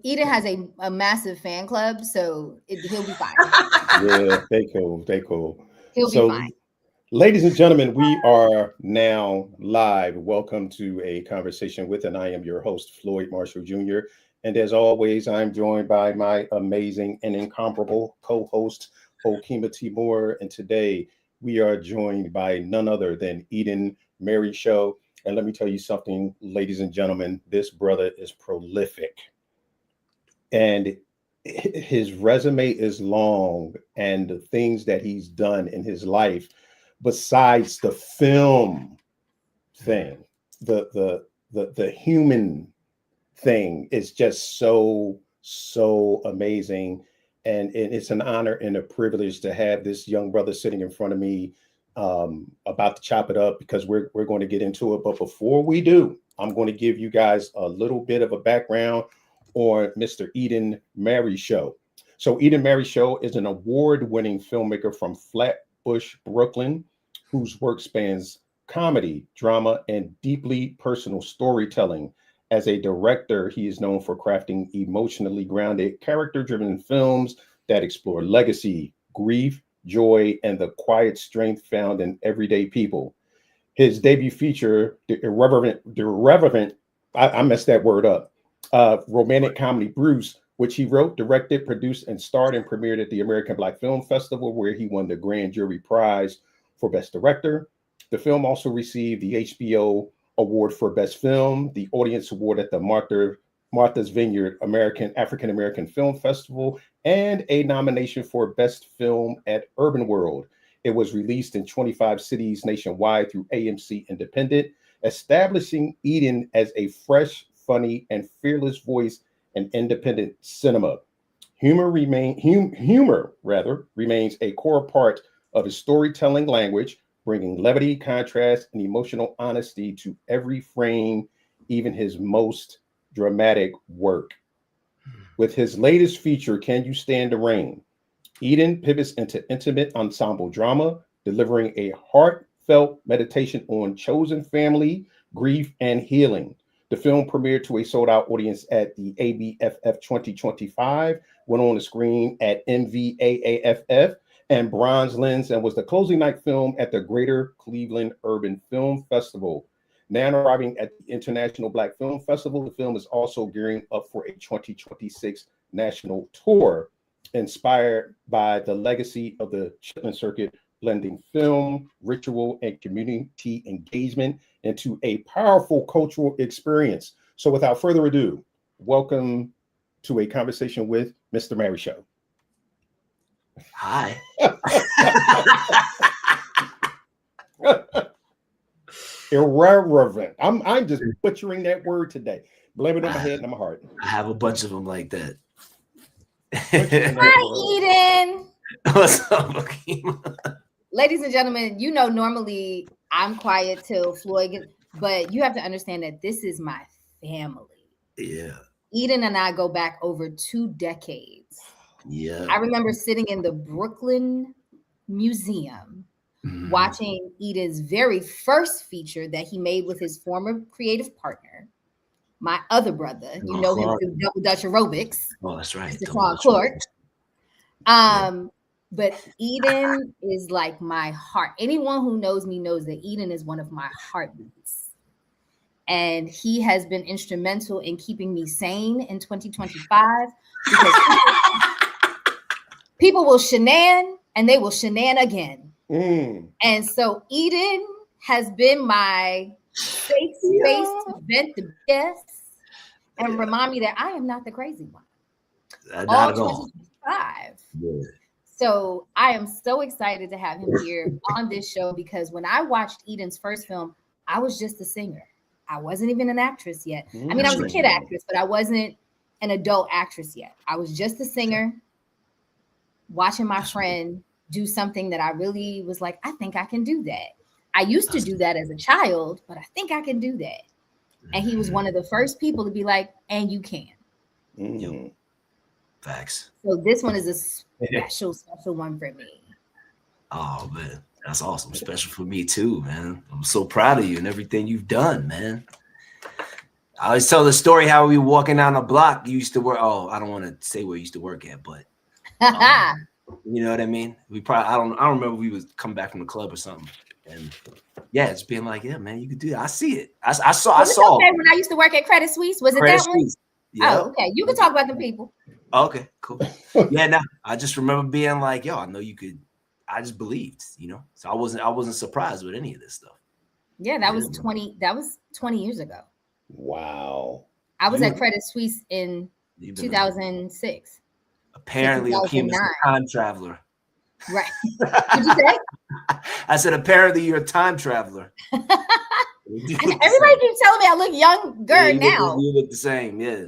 Eden has a massive fan club, so he'll be fine. Yeah, they cool. He'll be fine. Ladies and gentlemen, we are now live. Welcome to a conversation with, and I am your host, Floyd Marshall Jr. And as always, I'm joined by my amazing and incomparable co-host, Okima Timur. And today we are joined by none other than Eden Marryshow. And let me tell you something, ladies and gentlemen, this brother is prolific. And his resume is long, and the things that he's done in his life, besides the film thing, the human thing is just so amazing. And it's an honor and a privilege to have this young brother sitting in front of me, about to chop it up, because we're going to get into it. But before we do, I'm going to give you guys a little bit of a background on Mr. Eden Marryshow. So Eden Marryshow is an award-winning filmmaker from Flatbush, Brooklyn, whose work spans comedy, drama, and deeply personal storytelling. As a director, he is known for crafting emotionally grounded, character-driven films that explore legacy, grief, joy, and the quiet strength found in everyday people. His debut feature, the irreverent, I messed that word up, romantic comedy Bruce, which he wrote, directed, produced, and starred and premiered at the American Black Film Festival, where he won the Grand Jury Prize for Best Director. The film also received the HBO Award for Best Film, the Audience Award at the Martha's Vineyard African American Film Festival, and a nomination for Best Film at Urbanworld. It was released in 25 cities nationwide through AMC Independent, establishing Eden as a fresh, funny, and fearless voice in independent cinema. Humor remains a core part of his storytelling language, bringing levity, contrast, and emotional honesty to every frame, even his most dramatic work. With his latest feature, Can You Stand the Rain?, Eden pivots into intimate ensemble drama, delivering a heartfelt meditation on chosen family, grief, and healing. The film premiered to a sold-out audience at the ABFF 2025, went on the screen at MVAAFF and Bronze Lens, and was the closing night film at the Greater Cleveland Urban Film Festival. Now arriving at the International Black Film Festival, the film is also gearing up for a 2026 national tour, inspired by the legacy of the Chitlin circuit, blending film, ritual, and community engagement into a powerful cultural experience. So without further ado, welcome to a conversation with Mr. Marryshow. Hi. Irreverent. I'm just butchering that word today. Blame it on my head and my heart. I have a bunch of them like that. Hi, Eden. What's up, Okima? Ladies and gentlemen, you know, normally I'm quiet till Floyd gets, but you have to understand that this is my family. Yeah. Eden and I go back over 2 decades. Yeah. I remember sitting in the Brooklyn Museum watching Eden's very first feature that he made with his former creative partner, my other brother. You know him through Double Dutch Aerobics. Oh, that's right. Mr. Clark. But Eden is like my heart. Anyone who knows me knows that Eden is one of my heartbeats. And he has been instrumental in keeping me sane in 2025, because people will shenan and they will shenan again. And so Eden has been my safe space to vent the BS and remind me that I am not the crazy one. Not at all. 2025. Yeah. So I am so excited to have him here on this show, because when I watched Eden's first film, I was just a singer. I wasn't even an actress yet. I mean, I was a kid actress, but I wasn't an adult actress yet. I was just a singer, watching my friend do something that I really was like, I think I can do that. I used to do that as a child, but I think I can do that. And he was one of the first people to be like, and you can. Yep. Facts. So this one is a special one for me. Oh, man. That's awesome. Special for me too, man. I'm so proud of you and everything you've done, man. I always tell the story how we were walking down the block. You used to work. Oh, I don't want to say where you used to work at, but you know what I mean. We probably I don't remember. We was coming back from the club or something, and yeah, it's being like, yeah, man, you could do that. I see it. I saw. Okay, when I used to work at Credit Suisse, was it Credit that one? Suisse. Yep. Oh, okay. You can talk about the people. Okay, cool. Yeah, no, I just remember being like, yo, I know you could. I just believed, you know. So I wasn't surprised with any of this stuff. Yeah, that was 20 years ago. Wow. I was at Credit Suisse in 2006. Apparently, Akeem is a time traveler. Right. Did you say? I said, apparently, you're a time traveler. Everybody keeps telling me I look younger now. You look the same, yeah.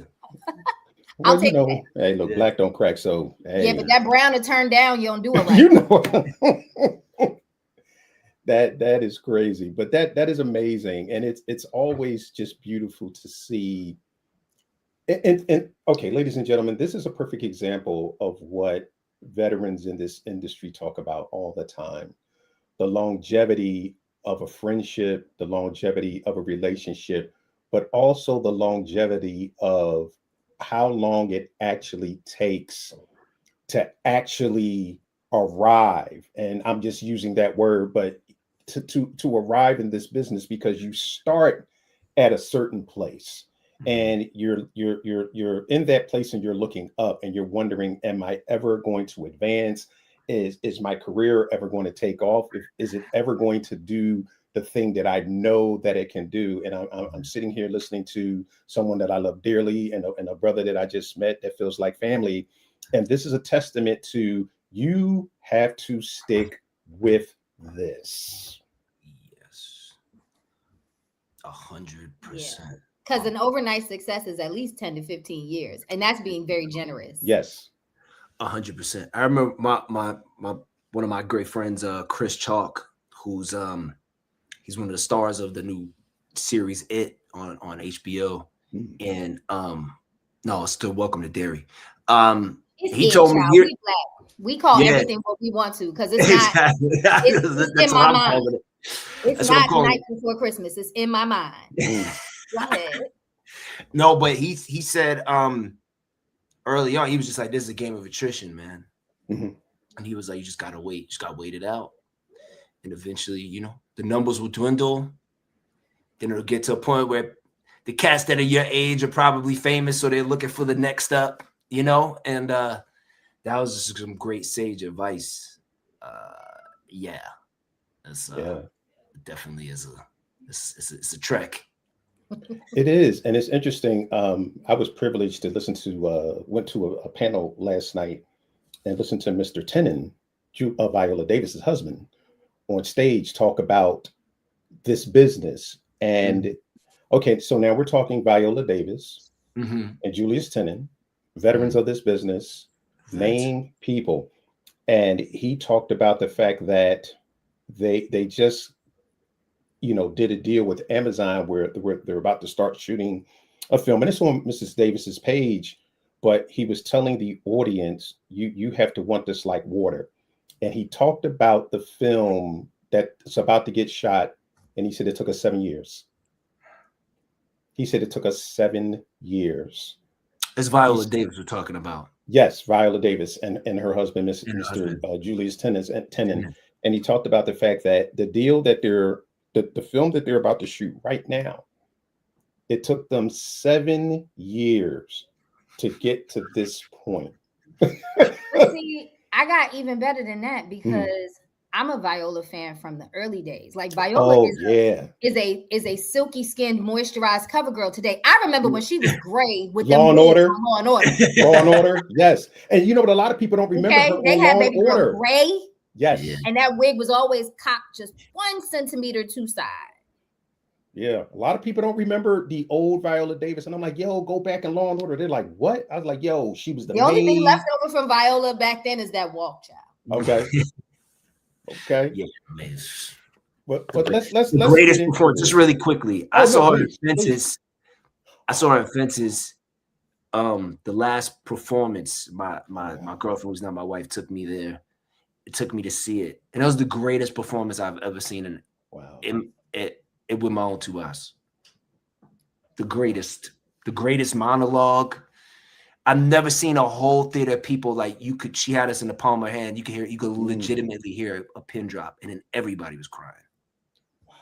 Well, I'll take that. Hey, look, black don't crack, so hey. Yeah, but that brown to turn down, you don't do it right. You know. That is crazy, but that is amazing, and it's always just beautiful to see. And okay, ladies and gentlemen, this is a perfect example of what veterans in this industry talk about all the time: the longevity of a friendship, the longevity of a relationship, but also the longevity of how long it actually takes to actually arrive. And I'm just using that word, but to arrive in this business, because you start at a certain place and you're in that place and you're looking up and you're wondering, am I ever going to advance? Is my career ever going to take off? Is it ever going to do the thing that I know that it can do? And I'm sitting here listening to someone that I love dearly and a brother that I just met that feels like family. And this is a testament to, you have to stick with this. Yes. 100%. Because an overnight success is at least 10 to 15 years. And that's being very generous. Yes. 100%. I remember my one of my great friends, Chris Chalk, who's he's one of the stars of the new series It on HBO. And no, still Welcome to Derry. He told me we call everything what we want to, because it's not it's in my mind. It's not Night Before Christmas. It's in my mind. Go ahead. No, but he said early on, he was just like, this is a game of attrition, man. And he was like, you just gotta wait, wait it out. And eventually, you know, the numbers will dwindle. Then it'll get to a point where the cats that are your age are probably famous, so they're looking for the next up, you know. And that was just some great sage advice. Definitely is it's a trek. It is, and it's interesting. I was privileged to listen to went to a panel last night and listened to Mr. Tennant, Viola Davis's husband, on stage talk about this business. And okay, so now we're talking Viola Davis and Julius Tennant, veterans of this business, main people. And he talked about the fact that they just, you know, did a deal with Amazon where they're about to start shooting a film. And it's on Mrs. Davis's page, but he was telling the audience, you have to want this like water. And he talked about the film that's about to get shot. And he said it took us 7 years. He said it took us 7 years. It's Viola Davis we're talking about. Yes, Viola Davis and her husband, Mr. Julius Tennant. And he talked about the fact that the deal that the film that they're about to shoot right now, it took them 7 years to get to this point. See, I got even better than that, because I'm a Viola fan from the early days. Like Viola is a silky skinned, moisturized cover girl today. I remember when she was gray with Law and Order. Law and Order. Law and Order. Yes. And you know what? A lot of people don't remember her. They had Baby Girl gray. Yes. And that wig was always cocked just 1 centimeter to side. Yeah. A lot of people don't remember the old Viola Davis. And I'm like, yo, go back in Law and Order. They're like, what? I was like, yo, she was the only thing left over from Viola back then is that walk, child. Okay. Okay. Yeah, man. But let's greatest performance. Just really quickly. I saw her in Fences. I saw her in Fences. The last performance, my girlfriend, who's now my wife, took me there. It took me to see it, and it was the greatest performance I've ever seen. And it with my own 2 eyes. the greatest monologue. I've never seen a whole theater of people like she had us in the palm of her hand. You could legitimately hear a pin drop, and then everybody was crying. Wow.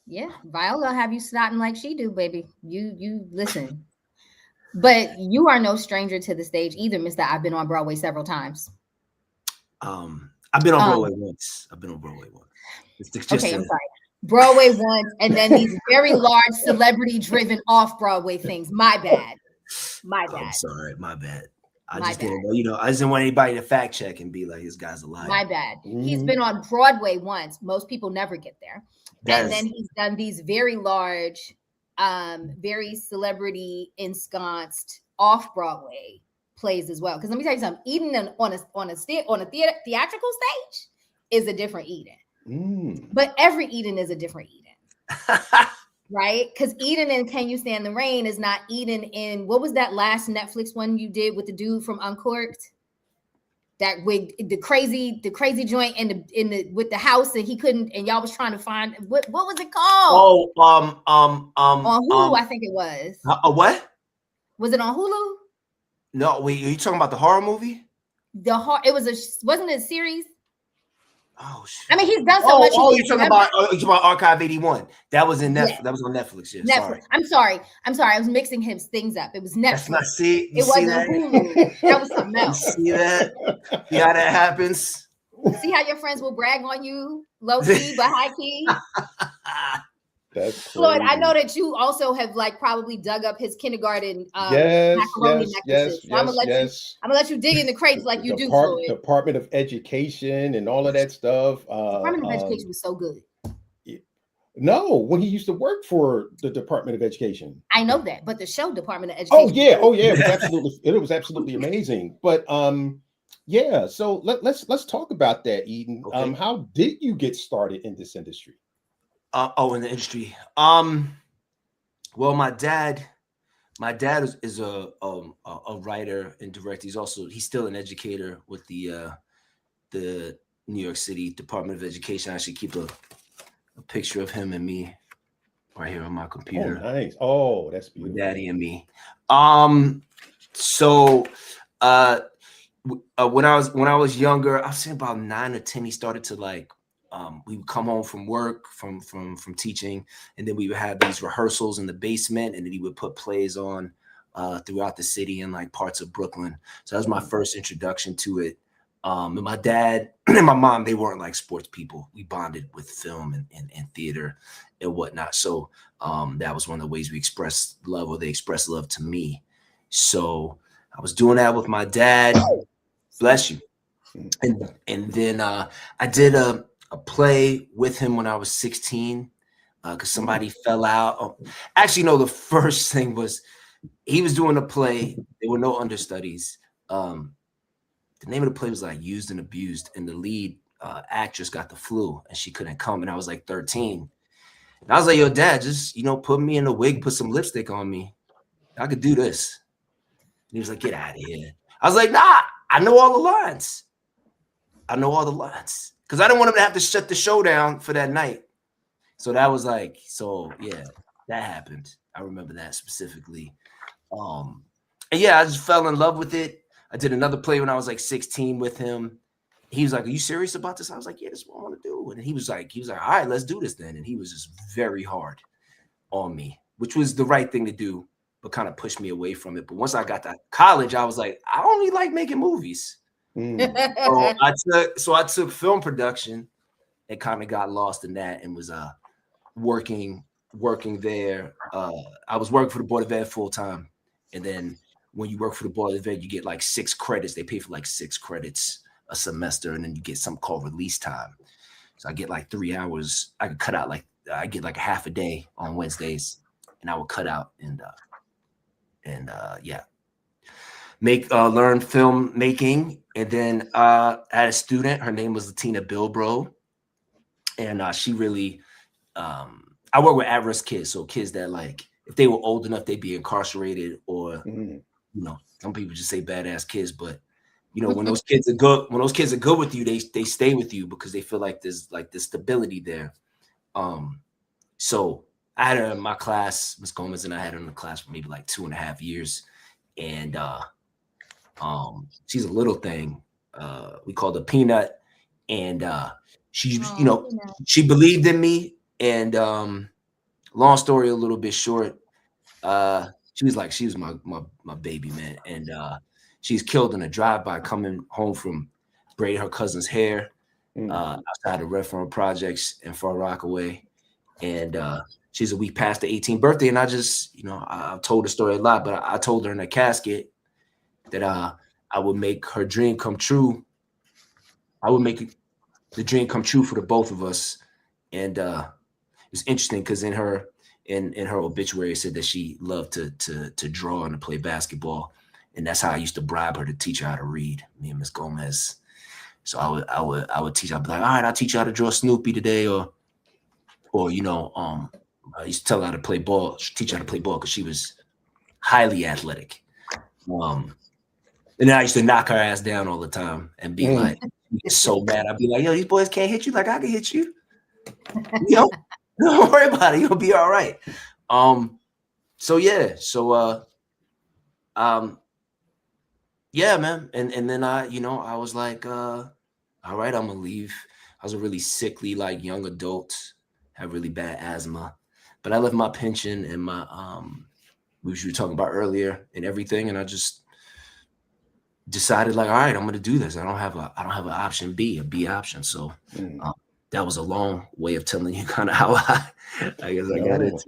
Yeah, Viola have you snotting like she do, baby. You listen. But you are no stranger to the stage either, Mr. I've been on Broadway several times. I've been on Broadway once. Okay, I'm sorry. Broadway once, and then these very large celebrity-driven off-Broadway things. My bad. I'm sorry, my bad. I just didn't want anybody to fact check and be like, this guy's a liar. My bad. He's been on Broadway once. Most people never get there. Then he's done these very large, very celebrity ensconced off-Broadway plays as well. Because let me tell you something, Eden on a theatrical stage is a different Eden. But every Eden is a different Eden. Right? Because Eden in Can You Stand the Rain is not Eden in, what was that last Netflix one you did with the dude from Uncorked? That with the crazy joint with the house that he couldn't, and y'all was trying to find what was it called? Oh, on Hulu, I think it was. What? Was it on Hulu? No, wait, are you talking about the horror movie? Wasn't it a series? Oh shit! I mean, he's done so much. You're talking about Archive 81. That was in Netflix. Yeah. That was on Netflix. Yeah. Netflix. Sorry. I'm sorry. I was mixing his things up. It was Netflix. It wasn't Hulu. That was something else. See that? See how that happens? See how your friends will brag on you, low key but high key. That's Floyd, I know that you also have like probably dug up his kindergarten macaroni necklaces. So I'm gonna let you dig in the crates like you do, Floyd. Department of Education and all of that stuff. Department of Education was so good. No, when he used to work for the Department of Education. I know that, but the show Department of Education. Oh yeah, it was absolutely amazing. But yeah, so let's talk about that, Eden. Okay. How did you get started in this industry? In the industry. Well, my dad is a writer and director. He's still an educator with the New York City Department of Education. I actually keep a picture of him and me right here on my computer. Oh, nice. Oh, that's beautiful. With Daddy and me. So when I was younger, I was saying about 9 or 10, he started to like. We would come home from work, from teaching, and then we would have these rehearsals in the basement, and then he would put plays on throughout the city and like parts of Brooklyn. So that was my first introduction to it. And my dad and my mom, they weren't like sports people. We bonded with film and theater and whatnot. So that was one of the ways we expressed love, or they expressed love to me. So I was doing that with my dad. Bless you. And then I did a play with him when I was 16 because somebody fell out. Actually, no, the first thing was he was doing a play. There were no understudies. The name of the play was like Used and Abused, and the lead actress got the flu and she couldn't come, and I was like 13. And I was like, yo, Dad, just, put me in a wig, put some lipstick on me. I could do this. And he was like, get out of here. I was like, nah, I know all the lines. Because I didn't want him to have to shut the show down for that night. So that was like, yeah, that happened. I remember that specifically. And yeah, I just fell in love with it. I did another play when I was like 16 with him. He was like, are you serious about this? I was like, yeah, this is what I want to do. And he was like, all right, let's do this then. And he was just very hard on me, which was the right thing to do, but kind of pushed me away from it. But once I got to college, I was like, I only like making movies. So I took film production and kind of got lost in that and was working there. I was working for the Board of Ed full time. And then when you work for the Board of Ed, you get like 6 credits. They pay for like 6 credits a semester, and then you get something called release time. So I get like 3 hours. I could cut out I get like a half a day on Wednesdays, and I would cut out and yeah. Learn filmmaking. And then I had a student, her name was Latina Bilbro. And she really, I work with at-risk kids. So kids that like, if they were old enough, they'd be incarcerated, or, some people just say badass kids, but when those kids are good with you, they stay with you because they feel like there's like this stability there. So I had her in my class, Miss Gomez, and I had her in the class for maybe like 2.5 years. And she's a little thing. We called her Peanut. And she, she believed in me. And long story a little bit short, she was my baby, man. And she's killed in a drive-by coming home from braiding her cousin's hair outside the Red Front Projects in Far Rockaway. And she's a week past the 18th birthday. And I just, I've told the story a lot, but I told her in the casket that I would make her dream come true. I would make the dream come true for the both of us. And it's interesting because in her obituary, it said that she loved to draw and to play basketball. And that's how I used to bribe her to teach her how to read, me and Miss Gomez. So I would teach her. I'd be like, all right, I'll teach you how to draw Snoopy today, or I used to tell her how to play ball, teach her how to play ball because she was highly athletic. And then I used to knock her ass down all the time and be like, so mad. I'd be like, yo, these boys can't hit you like I can hit you. Don't worry about it. You'll be all right. Yeah, man. And then I was like, all right, I'm gonna leave. I was a really sickly, like young adult, had really bad asthma, but I left my pension and my which we were talking about earlier and everything, and I just decided like, all right, I'm gonna do this. I don't have an option B, a B option. So that was a long way of telling you kind of how I guess I got it.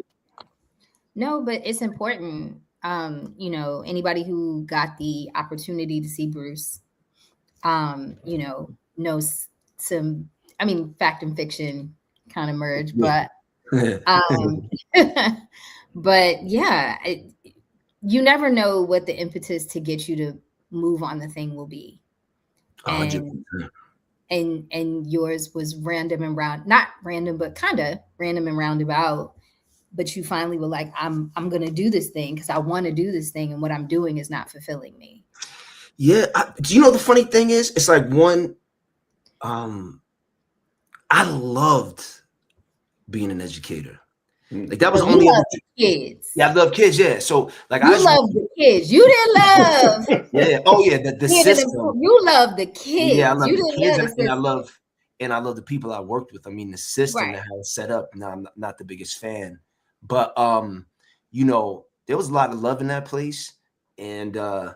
No, but it's important. Anybody who got the opportunity to see Bruce, knows some, fact and fiction kind of merge, but, but yeah, you never know what the impetus to get you to move on the thing will be. And yours was random and not random, but kind of random and roundabout. But you finally were like, I'm going to do this thing because I want to do this thing. And what I'm doing is not fulfilling me. Yeah. Do you know the funny thing is? It's like I loved being an educator. Like that was only kids. Yeah, I love kids. Yeah. So like I love the kids. You didn't love. Yeah. Oh yeah. The system. You love the kids. Yeah, I love you the didn't kids, love and I love the people I worked with. I mean, the system and how it's set up. Now, I'm not the biggest fan, but there was a lot of love in that place. And the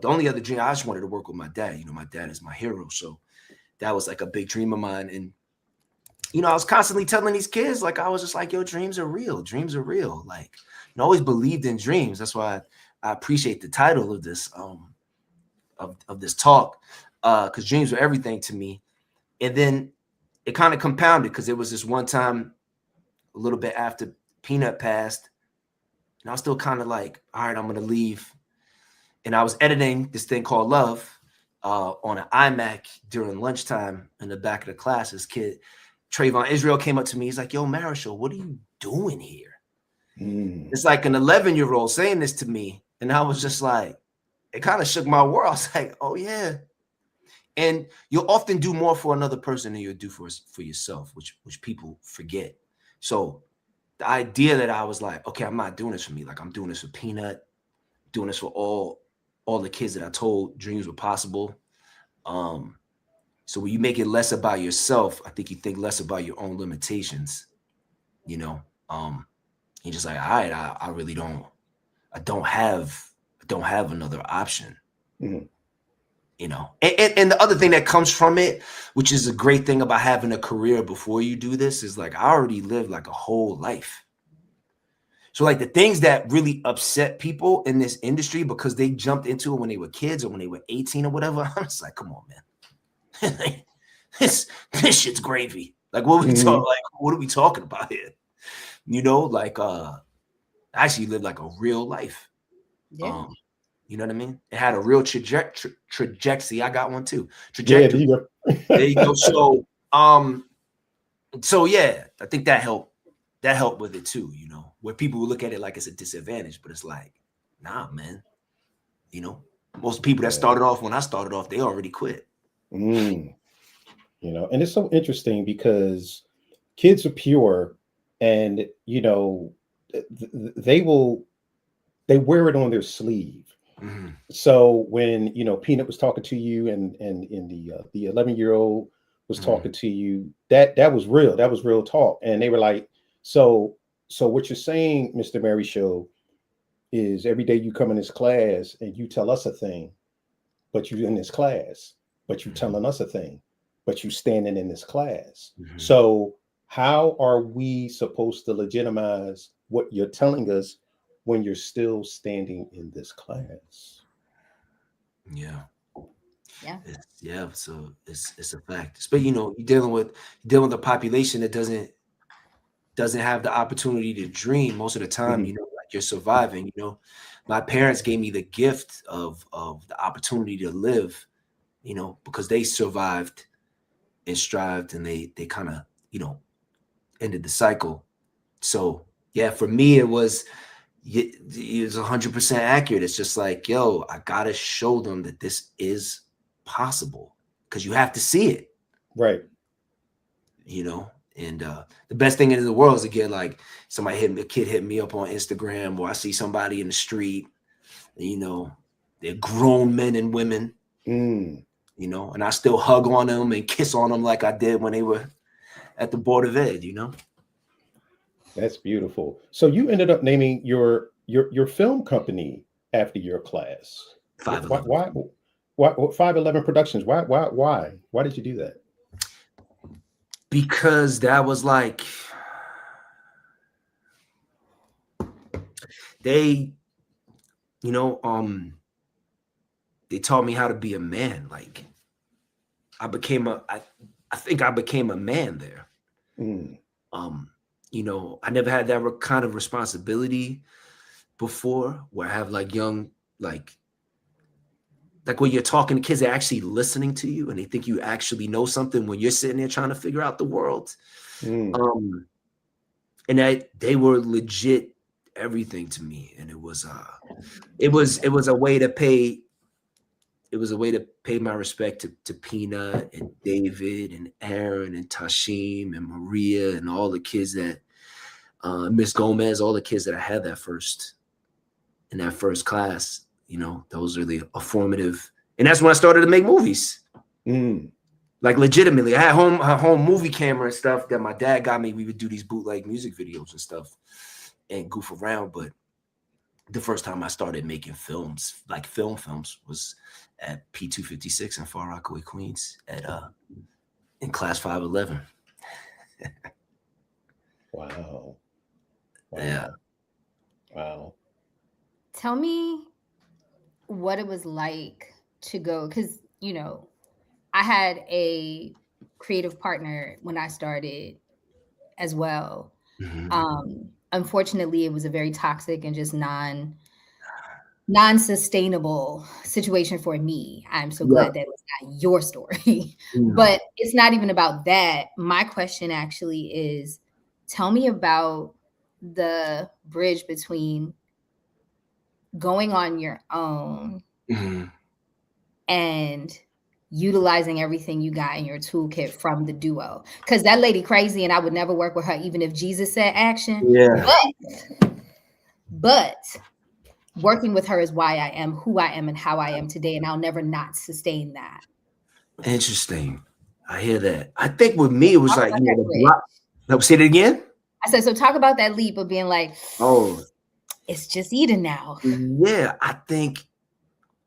only other dream, I just wanted to work with my dad. My dad is my hero, so that was like a big dream of mine. And I was constantly telling these kids, like I was just like, yo, dreams are real. Dreams are real. Like, I always believed in dreams. That's why I appreciate the title of this of this talk, because dreams were everything to me. And then it kind of compounded because it was this one time a little bit after Peanut passed, and I was still kind of like, all right, I'm gonna leave. And I was editing this thing called Love on an iMac during lunchtime in the back of the class. This kid, Trayvon Israel, came up to me. He's like, yo, Marryshow, what are you doing here? It's like an 11-year-old saying this to me. And I was just like, it kind of shook my world. I was like, oh yeah. And you'll often do more for another person than you'll do for yourself, which people forget. So the idea that I was like, okay, I'm not doing this for me. Like I'm doing this for Peanut, doing this for all the kids that I told dreams were possible. So when you make it less about yourself, I think you think less about your own limitations. You're just like, all right, I really don't. I don't have another option. And the other thing that comes from it, which is a great thing about having a career before you do this, is like I already lived like a whole life. So like the things that really upset people in this industry because they jumped into it when they were kids or when they were 18 or whatever, I'm just like, come on, man. this shit's gravy. Like what are we talking about here? I actually lived like a real life. Yeah. You know what I mean? It had a real trajectory. I got one too. Trajectory. Yeah, there you go. So yeah, I think that helped. That helped with it too, where people will look at it like it's a disadvantage, but it's like, nah, man. Most people that started off when I started off, they already quit. And it's so interesting because kids are pure and they wear it on their sleeve. Mm-hmm. So when Peanut was talking to you, and in the 11-year-old was talking to you, that was real. That was real talk. And they were like, so what you're saying, Mr. Marryshow, is every day you come in this class and you tell us a thing, but you're in this class, but you telling us a thing, but you standing in this class. Mm-hmm. So how are we supposed to legitimize what you're telling us when you're still standing in this class? Yeah. So it's a fact. But you're dealing with a population that doesn't have the opportunity to dream most of the time. Mm-hmm. Like you're surviving. My parents gave me the gift of the opportunity to live. Because they survived and strived, and they kind of ended the cycle. So yeah, for me it was 100% accurate. It's just like, yo, I gotta show them that this is possible, because you have to see it, right? And the best thing in the world is to get like a kid hit me up on Instagram, or I see somebody in the street, they're grown men and women, and I still hug on them and kiss on them like I did when they were at the Board of Ed, That's beautiful. So you ended up naming your film company after your class. 511. Why 511 Productions? Why did you do that? Because that was like, they taught me how to be a man. Like I think I became a man there. I never had that kind of responsibility before, where I have like young, like when you're talking to kids, they're actually listening to you and they think you actually know something when you're sitting there trying to figure out the world. And they were legit everything to me. And it was a way to pay. It was a way to pay my respect to Peanut and David and Aaron and Tashim and Maria and all the kids that Miss Gomez, all the kids that I had in that first class. Those are the formative, and that's when I started to make movies. Like legitimately, I had a home movie camera and stuff that my dad got me. We would do these bootleg music videos and stuff and goof around. But the first time I started making films, like films, was at P256 in Far Rockaway, Queens, in class 511. Wow. Yeah. Wow. Tell me what it was like to go, because I had a creative partner when I started as well. Mm-hmm. Unfortunately, it was a very toxic and just non-sustainable situation for me. I'm so glad that was not your story. But it's not even about that. My question actually is, tell me about the bridge between going on your own and utilizing everything you got in your toolkit from the duo. Because that lady crazy, and I would never work with her even if Jesus said action. Yeah. But working with her is why I am who I am and how I am today, and I'll never not sustain that. Interesting. I hear that. I think with me, it was like, say it again? I said, so talk about that leap of being like, oh, it's just Eden now. Yeah, I think,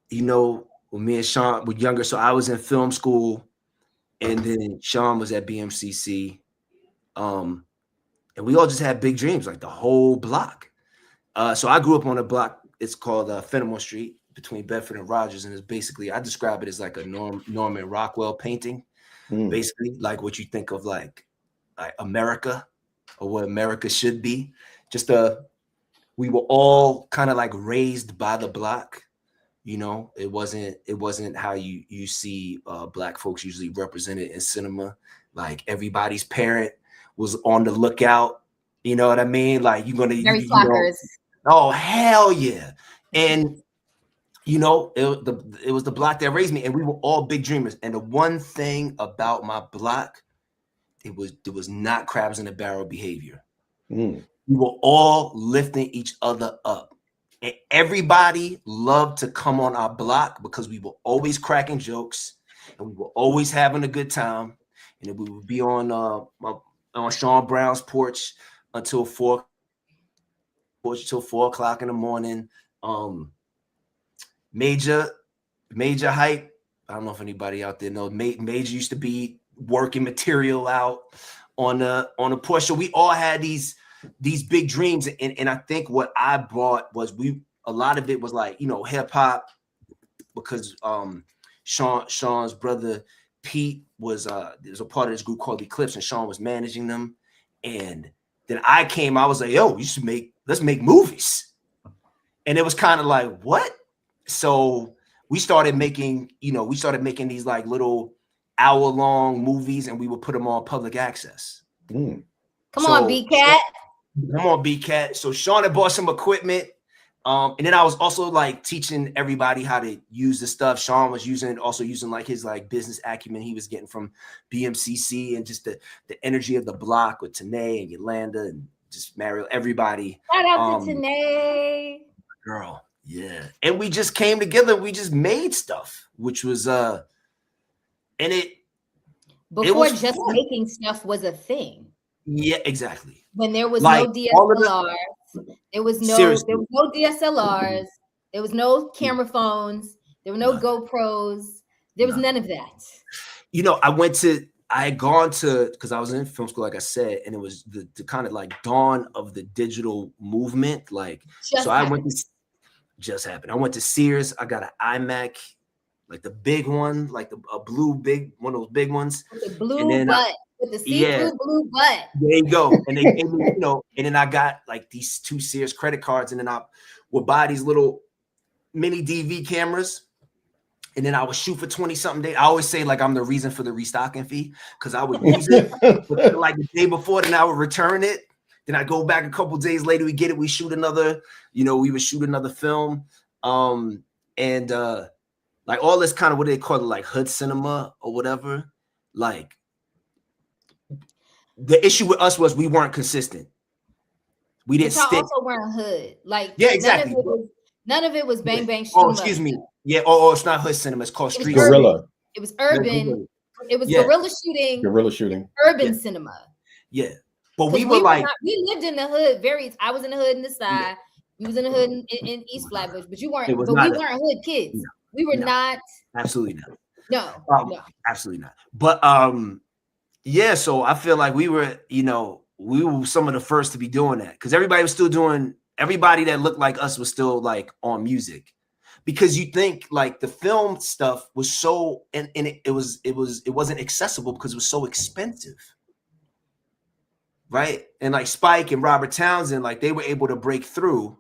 when me and Sean were younger, so I was in film school, and then Sean was at BMCC, and we all just had big dreams, like the whole block. So I grew up on a block. It's called Fenimore Street, between Bedford and Rogers, and it's basically, I describe it as like a Norman Rockwell painting, basically like what you think of like America, or what America should be. We were all kind of like raised by the block. It wasn't how you see Black folks usually represented in cinema. Like everybody's parent was on the lookout. You know what I mean? Like you're gonna very clockers. Oh hell yeah! And it was the block that raised me, and we were all big dreamers. And the one thing about my block, it was not crabs in a barrel behavior. Mm. We were all lifting each other up. And everybody loved to come on our block because we were always cracking jokes and we were always having a good time. And then we would be on Sean Brown's porch until 4 o'clock in the morning. Major hype. I don't know if anybody out there knows. Major used to be working material out on the porch. So we all had these big dreams, and I think what I brought was a lot of it was like, you know, hip hop, because Sean's brother Pete was a part of this group called Eclipse, and Sean was managing them. And then I was like, yo, let's make movies. And it was kind of like, what? So we started making these like little hour-long movies, and we would put them on public access. Mm. Come on, B-Cat. Come on, B-Cat. So Sean had bought some equipment. And then I was also like teaching everybody how to use the stuff. Sean was using like his like business acumen he was getting from BMCC, and just the energy of the block with Tanae and Yolanda and just Mario, everybody. Shout out to Tanae. Girl, yeah. And we just came together. We just made stuff, which was before just fun. Making stuff was a thing. Yeah, exactly. When there was no DSLRs, there was no DSLRs, there was no camera phones, there were no GoPros, there was none of that. You know, I had gone to, because I was in film school, like I said, and it was the kind of like dawn of the digital movement. Like, I went to Sears. I got an iMac, like the big one, like a blue big one of those big ones. With the blue butt. With the see-through blue butt. There you go. And they gave me, you know, and then I got like these 2 Sears credit cards, and then I would buy these little mini DV cameras, and then I would shoot for 20-something days. I always say like I'm the reason for the restocking fee, because I would use it like the day before, then I would return it. Then I go back a couple days later, we get it, we shoot another, you know, we would shoot another film. And like all this kind of, what they call it, like hood cinema or whatever. Like, the issue with us was we weren't consistent. We didn't stick. Also weren't hood. Like, yeah, exactly. None of it was bang bang. Oh, excuse me. Yeah. Oh, it's not hood cinema. It's called street Guerrilla. It was urban. It was guerrilla shooting. Guerrilla shooting. Urban cinema. Yeah. But we lived in the hood. I was in the hood in the side. You was in the hood in East Flatbush, but you weren't. But we weren't hood kids. No, we were not. Absolutely not. No. Absolutely not. But yeah, so I feel like we were some of the first to be doing that, because everybody that looked like us was still like on music, because you think like the film stuff was so, and it wasn't accessible because it was so expensive. Right. And like Spike and Robert Townsend, like they were able to break through,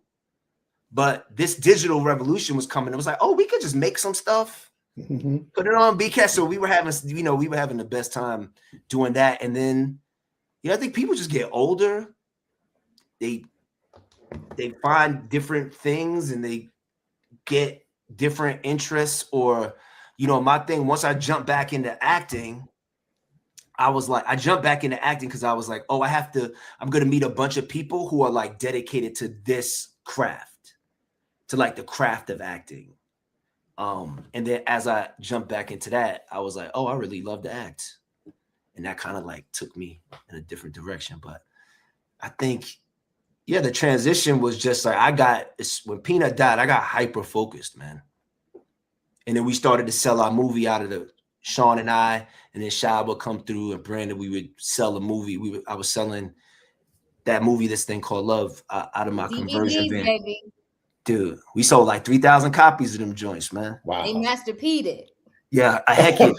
but this digital revolution was coming. It was like, oh, we could just make some stuff. Mm-hmm. Put it on BCAT. So we were having the best time doing that. And then, I think people just get older. They find different things and they get different interests, or, my thing, once I jumped back into acting, I jumped back into acting because I was like, oh, I'm going to meet a bunch of people who are like dedicated to this craft, to like the craft of acting. And then as I jumped back into that, I was like, oh, I really love to act. And that kind of like took me in a different direction. But I think, the transition was just like, when Peanut died, I got hyper focused, man. And then we started to sell our movie out of Sean and I, and then Shab would come through, and Brandon, we would sell a movie. I was selling that movie, this thing called Love, out of my conversion van. Baby. Dude, we sold like 3,000 copies of them joints, man. Wow. They Master P'd it. Yeah, a heck yeah.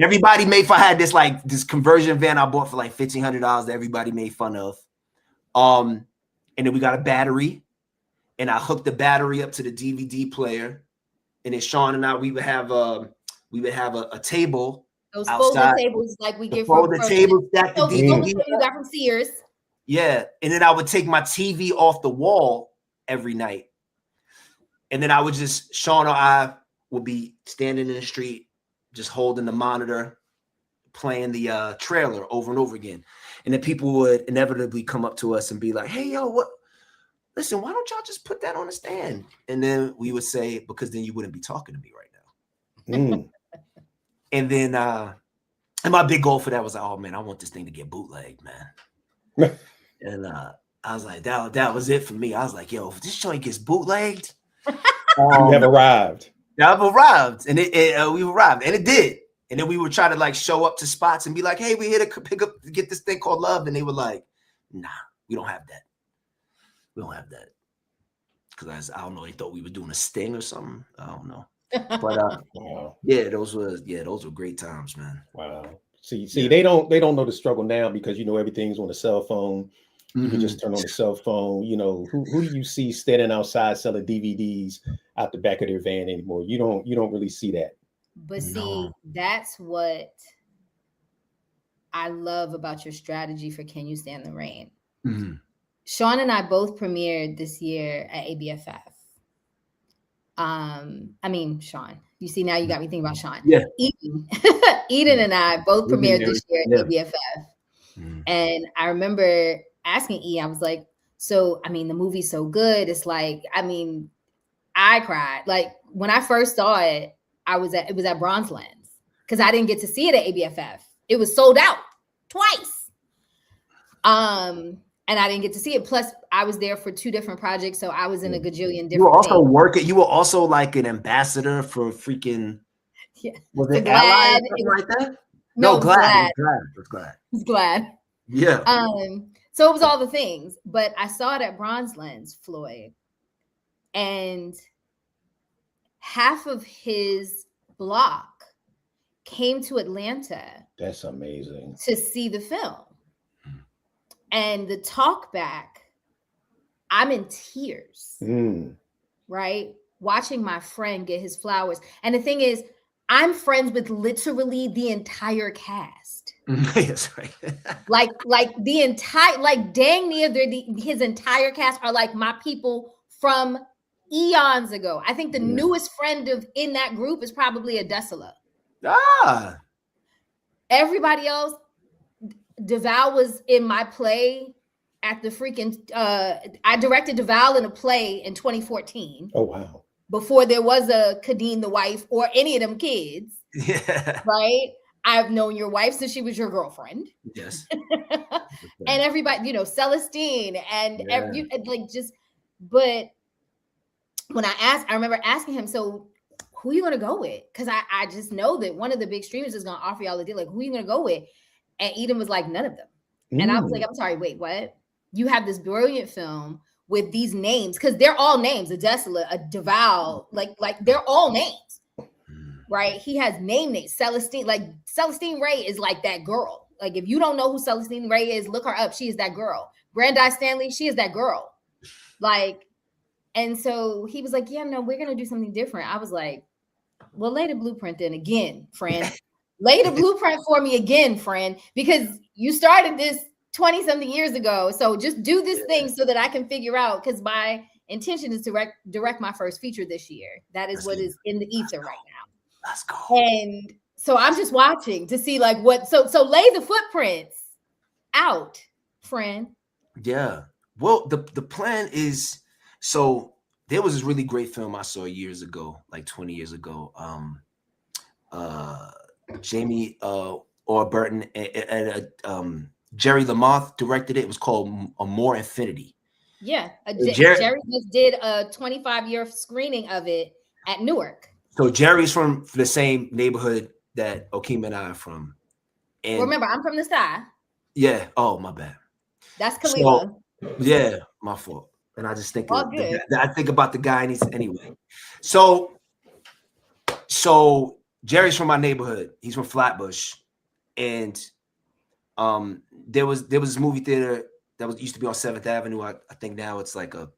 Everybody made fun. I had this conversion van I bought for like $1,500 that everybody made fun of. And then we got a battery, and I hooked the battery up to the DVD player. And then Sean and I, we would have a table. Those folding tables like we get from the table stacked the DVD. You got from Sears. Yeah, and then I would take my TV off the wall every night. And then Sean or I would be standing in the street, just holding the monitor, playing the trailer over and over again. And then people would inevitably come up to us and be like, hey, yo, what? Listen, why don't y'all just put that on the stand? And then we would say, because then you wouldn't be talking to me right now. And then, and my big goal for that was, oh man, I want this thing to get bootlegged, man. And I was like, that was it for me. I was like, yo, if this joint gets bootlegged, you have arrived. I've arrived, and we arrived, and it did. And then we would try to like show up to spots and be like, hey, we're here to pick up, get this thing called love. And they were like, nah, we don't have that. We don't have that. Because I don't know, they thought we were doing a sting or something. I don't know. But wow. Yeah, those were great times, man. Wow. See, they don't know the struggle now because everything's on the cell phone. You can just turn on the cell phone. Who do you see standing outside selling DVDs out the back of their van anymore? You don't really see that. But see, that's what I love about your strategy for Can You Stand the Rain? Mm-hmm. Sean and I both premiered this year at ABFF. Sean, you see, now you got me thinking about Sean. Yeah. Eden and I both premiered this year at ABFF. Mm-hmm. And I remember asking E, I was like, so, the movie's so good. It's like, I cried. Like when I first saw it, it was at Bronze Lens because I didn't get to see it at ABFF. It was sold out twice. And I didn't get to see it. Plus, I was there for 2 different projects, so I was in a gajillion different. You were also things. You were also like an ambassador for freaking. Yeah. Was it Glad? Like that? No, Glad. It was Glad. Yeah. So it was all the things, but I saw it at Bronze Lens, Floyd, and half of his block came to Atlanta. That's amazing. To see the film. And the talk back, I'm in tears, right? Watching my friend get his flowers. And the thing is, I'm friends with literally the entire cast. Yes, right. like the entire, like dang near his entire cast are like my people from eons ago. I think the newest friend in that group is probably a Desila. Everybody else, DeVal was in my play at the freaking I directed DeVal in a play in 2014. Oh wow. Before there was a Kadeen the wife or any of them kids. Yeah. Right? I've known your wife since she was your girlfriend. Yes. And everybody, Celestine and but when I remember asking him, so who are you gonna go with? Because I just know that one of the big streamers is gonna offer y'all a deal. Like, who are you gonna go with? And Eden was like, none of them. And I was like, I'm sorry, wait, what? You have this brilliant film with these names, because they're all names, a Desila, a DeVal, like they're all names, right? He has names. Celestine, like Celestine Ray is like that girl. Like if you don't know who Celestine Ray is, look her up. She is that girl. Brandeis Stanley, she is that girl. Like, and so he was like, yeah, no, we're gonna do something different. I was like, well, lay the blueprint then again, friend. Lay the blueprint for me again, friend, because you started this 20-something years ago. So just do this thing so that I can figure out, because my intention is to direct my first feature this year. That is what is in the ether right now. Let's go. And so I'm just watching to see like what, so lay the footprints out, friend. Yeah. Well, the plan is, so there was this really great film I saw years ago, like 20 years ago. Jamie Burton and Jerry Lamoth directed it. It was called A More Infinity. Yeah, Jerry just did a 25-year screening of it at Newark. So Jerry's from the same neighborhood that Okeem and I are from. And remember, I'm from the side. Yeah. Oh, my bad. That's Kalila. So, yeah, my fault. And I just think I think about the guy, and he's anyway. So Jerry's from my neighborhood. He's from Flatbush, and there was this movie theater that used to be on 7th Avenue. I think now it's like a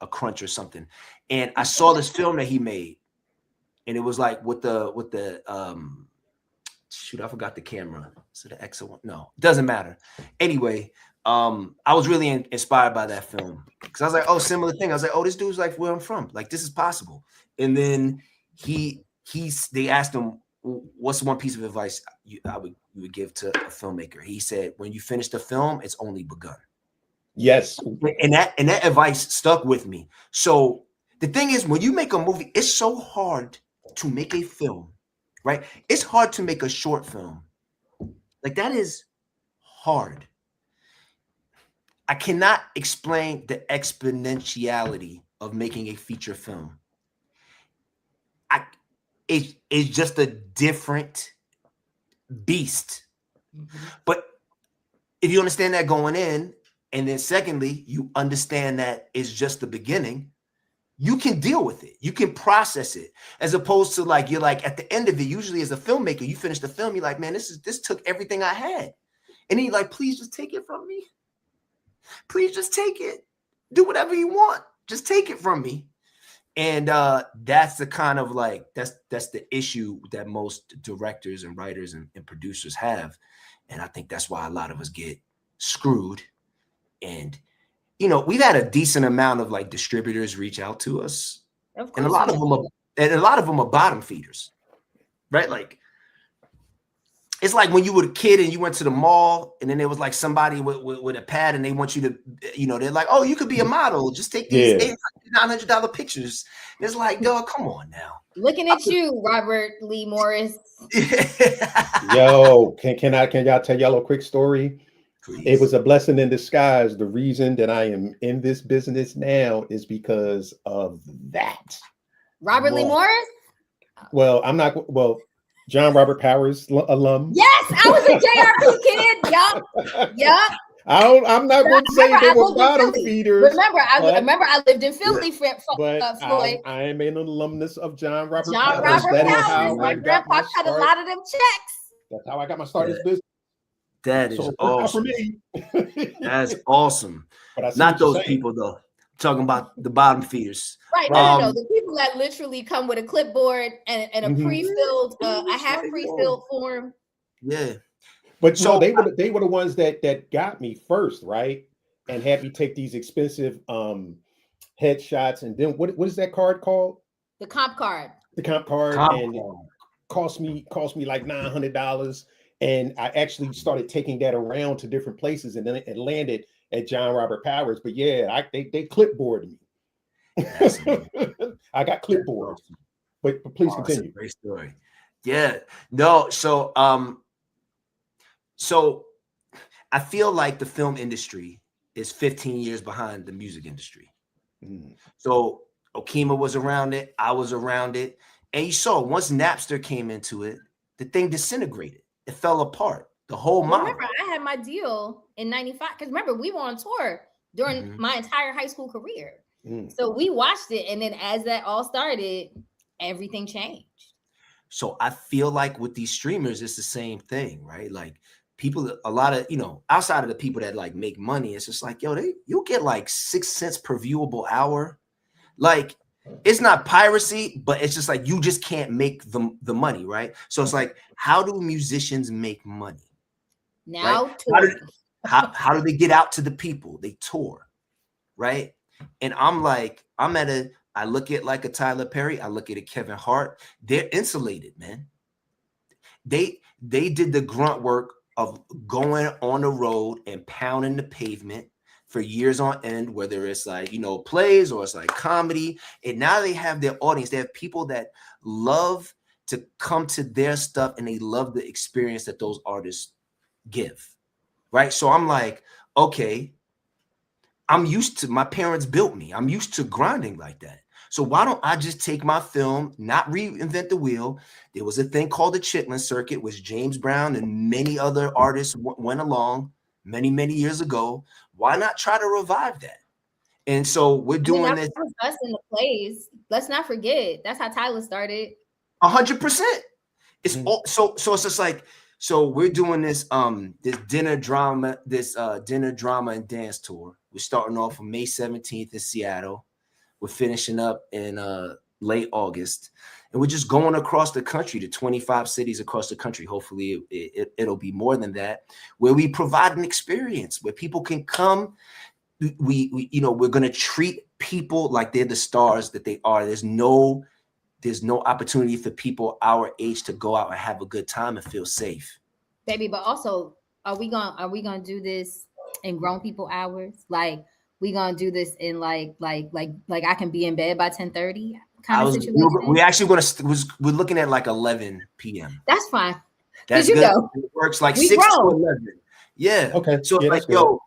Crunch or something. And I saw this film that he made, and it was like with the shoot, I forgot the camera. Is it the XO1? No, it doesn't matter. Anyway, I was really inspired by that film because I was like, oh, similar thing. I was like, oh, this dude's like where I'm from. Like this is possible. And then they asked him, what's one piece of advice you would give to a filmmaker? He said, when you finish the film, it's only begun. Yes. And that advice stuck with me. So the thing is, when you make a movie, it's so hard to make a film, right? It's hard to make a short film. Like, that is hard. I cannot explain the exponentiality of making a feature film. It's just a different beast. But if you understand that going in, and then secondly, you understand that it's just the beginning, you can deal with it. You can process it, as opposed to like, you're like at the end of it, usually as a filmmaker, you finish the film, you're like, man, this took everything I had. And then you're like, please just take it from me. Please just take it. Do whatever you want. Just take it from me. And that's the kind of like, that's the issue that most directors and writers and producers have. And I think that's why a lot of us get screwed. And, you know, we've had a decent amount of like distributors reach out to us. And a lot of them are bottom feeders, right? Like, it's like when you were a kid and you went to the mall and then there was like somebody with a pad and they want you to, you know, they're like, oh, you could be a model. Just take these $900 pictures. It's like, dog, come on now. Looking at you, Robert Lee Morris. Yo, can y'all tell y'all a quick story? Please. It was a blessing in disguise. The reason that I am in this business now is because of that. Robert Lee Morris? Well, John Robert Powers alum. Yes, I was a JRP kid. Yup. I'm not going to say they were bottom feeders. Remember, I lived in Philly, Floyd. I am an alumnus of John Robert Powers. That is how my grandpa got a lot of them checks. That's how I got my start in this business. That is awesome. For me. That's awesome. Not those people though. I'm talking about the bottom feeders. Right. No. The people that literally come with a clipboard and a pre-filled, a half pre-filled form. Yeah. But so they were the ones that got me first, right? And had me take these expensive headshots. And then what is that card called? The comp card. The comp card. And it cost me like $900. And I actually started taking that around to different places, and then it landed at John Robert Powers. But yeah, they clipboarded me. I got clipboards. But please continue. Great story. Yeah. No. So I feel like the film industry is 15 years behind the music industry. So Okima was around it. I was around it. And you saw once Napster came into it, the thing disintegrated. It fell apart. The whole model. Remember, I had my deal in '95 because remember we were on tour during my entire high school career. So we watched it, and then as that all started, everything changed. So I feel like with these streamers, it's the same thing, right? Like people, a lot of, you know, outside of the people that like make money, it's just like, yo, you'll get like 6 cents per viewable hour. Like, it's not piracy, but it's just like you just can't make the money, right? So it's like, how do musicians make money? Now, right? How do they get out to the people? They tour, right? And I'm like, I look at like a Tyler Perry, I look at a Kevin Hart. They're insulated, man. They did the grunt work of going on the road and pounding the pavement for years on end, whether it's like, you know, plays or it's like comedy. And now they have their audience. They have people that love to come to their stuff and they love the experience that those artists give, right? So I'm like, okay, I'm used to, my parents built me. I'm used to grinding like that. So why don't I just take my film, not reinvent the wheel? There was a thing called the Chitlin circuit, which James Brown and many other artists went along many, many years ago. Why not try to revive that? And so we're doing this. Us in the plays. Let's not forget. That's how Tyler started. 100%. It's all, so it's just like, so we're doing this this dinner drama and dance tour. We're starting off on May 17th in Seattle. We're finishing up in late August. And we're just going across the country to 25 cities across the country. Hopefully it'll be more than that, where we provide an experience where people can come. We you know, we're going to treat people like they're the stars that they are. There's no there's no opportunity for people our age to go out and have a good time and feel safe. Baby, but also, are we gonna do this in grown people hours? Like, we gonna do this in like I can be in bed by 10:30 kind of situation? We actually we're looking at like 11 p.m. That's fine. That's good. It works like 6 to 11. Yeah. Okay. So yeah, like, yo,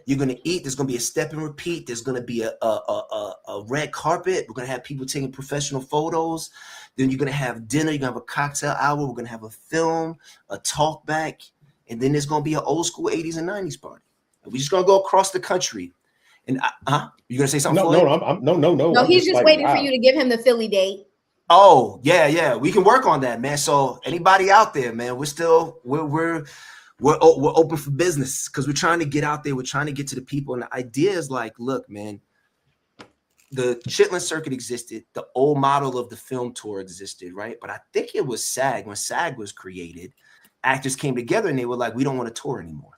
you're gonna eat. There's gonna be a step and repeat. There's gonna be a red carpet. We're gonna have people taking professional photos. Then you're gonna have dinner. You're gonna have a cocktail hour. We're gonna have a film, a talk back, and then there's gonna be an old school 80s and 90s party. And we're just gonna go across the country. And you gonna say something? No, he's just waiting for you to give him the Philly date. Oh yeah, we can work on that, man. So anybody out there, man, we're open for business because we're trying to get out there. We're trying to get to the people, and the idea is like, look, man, the Chitlin circuit existed. The old model of the film tour existed, right? But I think it was SAG. When SAG was created, actors came together and they were like, we don't want to tour anymore,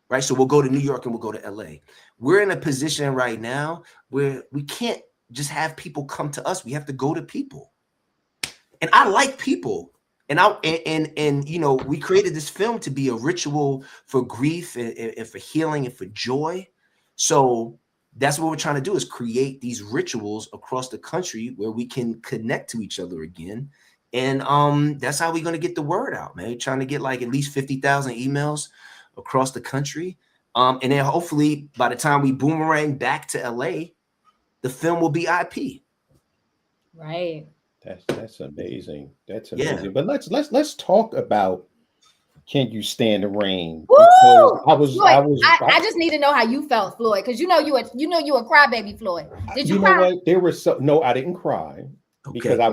right? So we'll go to New York and we'll go to LA. We're in a position right now where we can't just have people come to us. We have to go to people. And I like people. And you know, we created this film to be a ritual for grief and for healing and for joy. So that's what we're trying to do, is create these rituals across the country where we can connect to each other again. And that's how we're going to get the word out, man. We're trying to get like at least 50,000 emails across the country. And then hopefully by the time we boomerang back to LA, the film will be IP. Right. That's amazing. That's amazing. Yeah. But let's talk about Can You Stand the Rain? Woo! I just need to know how you felt, Floyd, because you a crybaby, Floyd. Did you cry? Know what? There was no, I didn't cry because I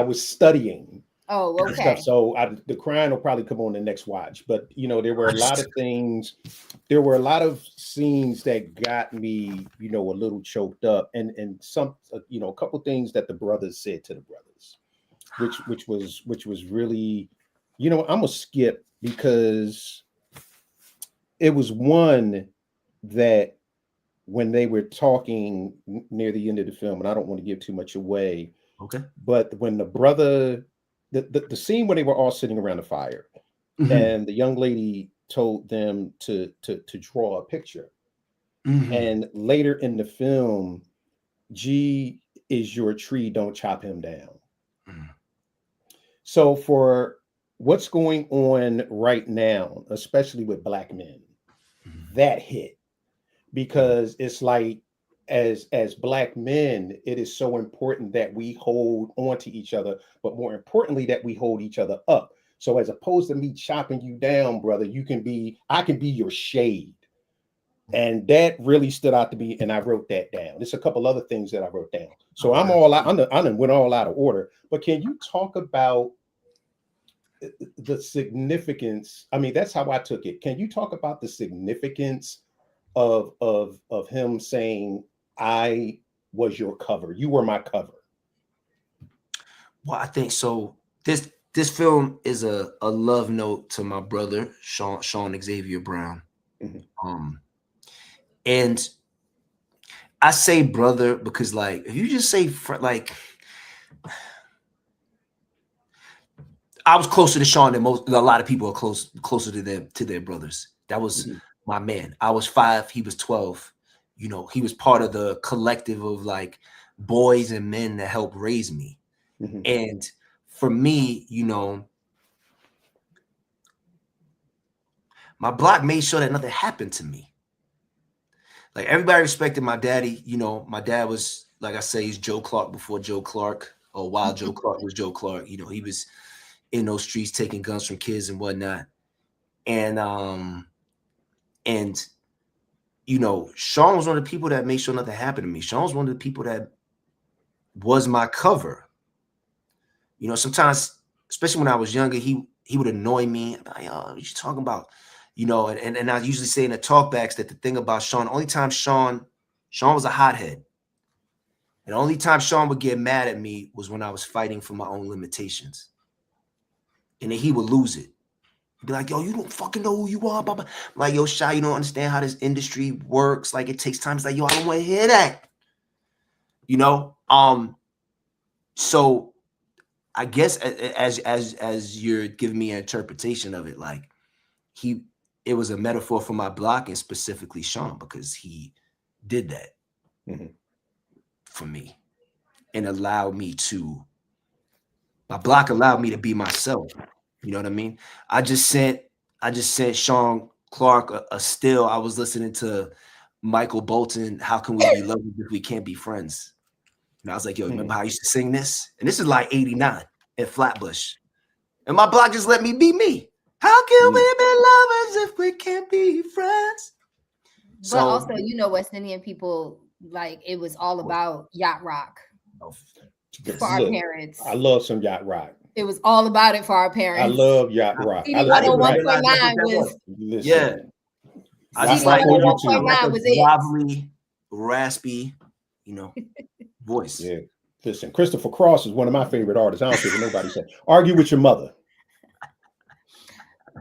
was studying. Oh, okay. So the crying will probably come on the next watch. But you know, there were a lot of things. There were a lot of scenes that got me, you know, a little choked up, and some, you know, a couple things that the brothers said to the brothers, which was really, you know, I'm gonna skip because it was one that when they were talking near the end of the film, and I don't want to give too much away. Okay. But when the brother. The scene where they were all sitting around the fire, and the young lady told them to draw a picture, and later in the film, G is your tree, don't chop him down. So for what's going on right now, especially with Black men, that hit, because it's like, as Black men, it is so important that we hold on to each other, but more importantly, that we hold each other up. So as opposed to me chopping you down, brother, I can be your shade. And that really stood out to me, and I wrote that down. There's a couple other things that I wrote down. So I went all out of order. But can you talk about the significance? I mean, that's how I took it. Can you talk about the significance of him saying, I was your cover. You were my cover. Well, I think so. This film is a love note to my brother, Sean Xavier Brown. And I say brother because, like, if you just say like, I was closer to Sean than a lot of people are closer to their brothers. That was my man. I was 5, he was 12. You know, he was part of the collective of like boys and men that helped raise me. And for me, you know, my block made sure that nothing happened to me. Like, everybody respected my daddy. You know, my dad was, like I say, he's Joe Clark before Joe Clark, or while Joe Clark was Joe Clark. You know, he was in those streets taking guns from kids and whatnot. And you know, Sean was one of the people that made sure nothing happened to me. Sean was one of the people that was my cover. You know, sometimes, especially when I was younger, he would annoy me. I'd be like, oh, what you talking about? You know, and I usually say in the talkbacks that the thing about Sean, only time Sean was a hothead. And the only time Sean would get mad at me was when I was fighting for my own limitations. And then he would lose it. Be like, yo, you don't fucking know who you are. Blah, blah. I'm like, yo, Shy, you don't understand how this industry works. Like, it takes time. It's like, yo, I don't want to hear that. You know? So I guess as you're giving me an interpretation of it, like it was a metaphor for my block and specifically Sean, because he did that for me and allowed me to, my block allowed me to be myself. You know what I mean? I just sent Sean Clark a still. I was listening to Michael Bolton, How Can We Be Lovers If We Can't Be Friends? And I was like, yo, remember how I used to sing this? And this is like 89 at Flatbush. And my block just let me be me. How can we be lovers if we can't be friends? But so, also, you know, West Indian people, like, it was all about yacht rock for our parents. I love some yacht rock. It was all about it for our parents. I love yacht rock. CD 101.9 was. Yeah. I just like 101.9 was it. Wobbly, raspy, you know, voice. Yeah. Listen, Christopher Cross is one of my favorite artists. I don't care what nobody said. Argue with your mother.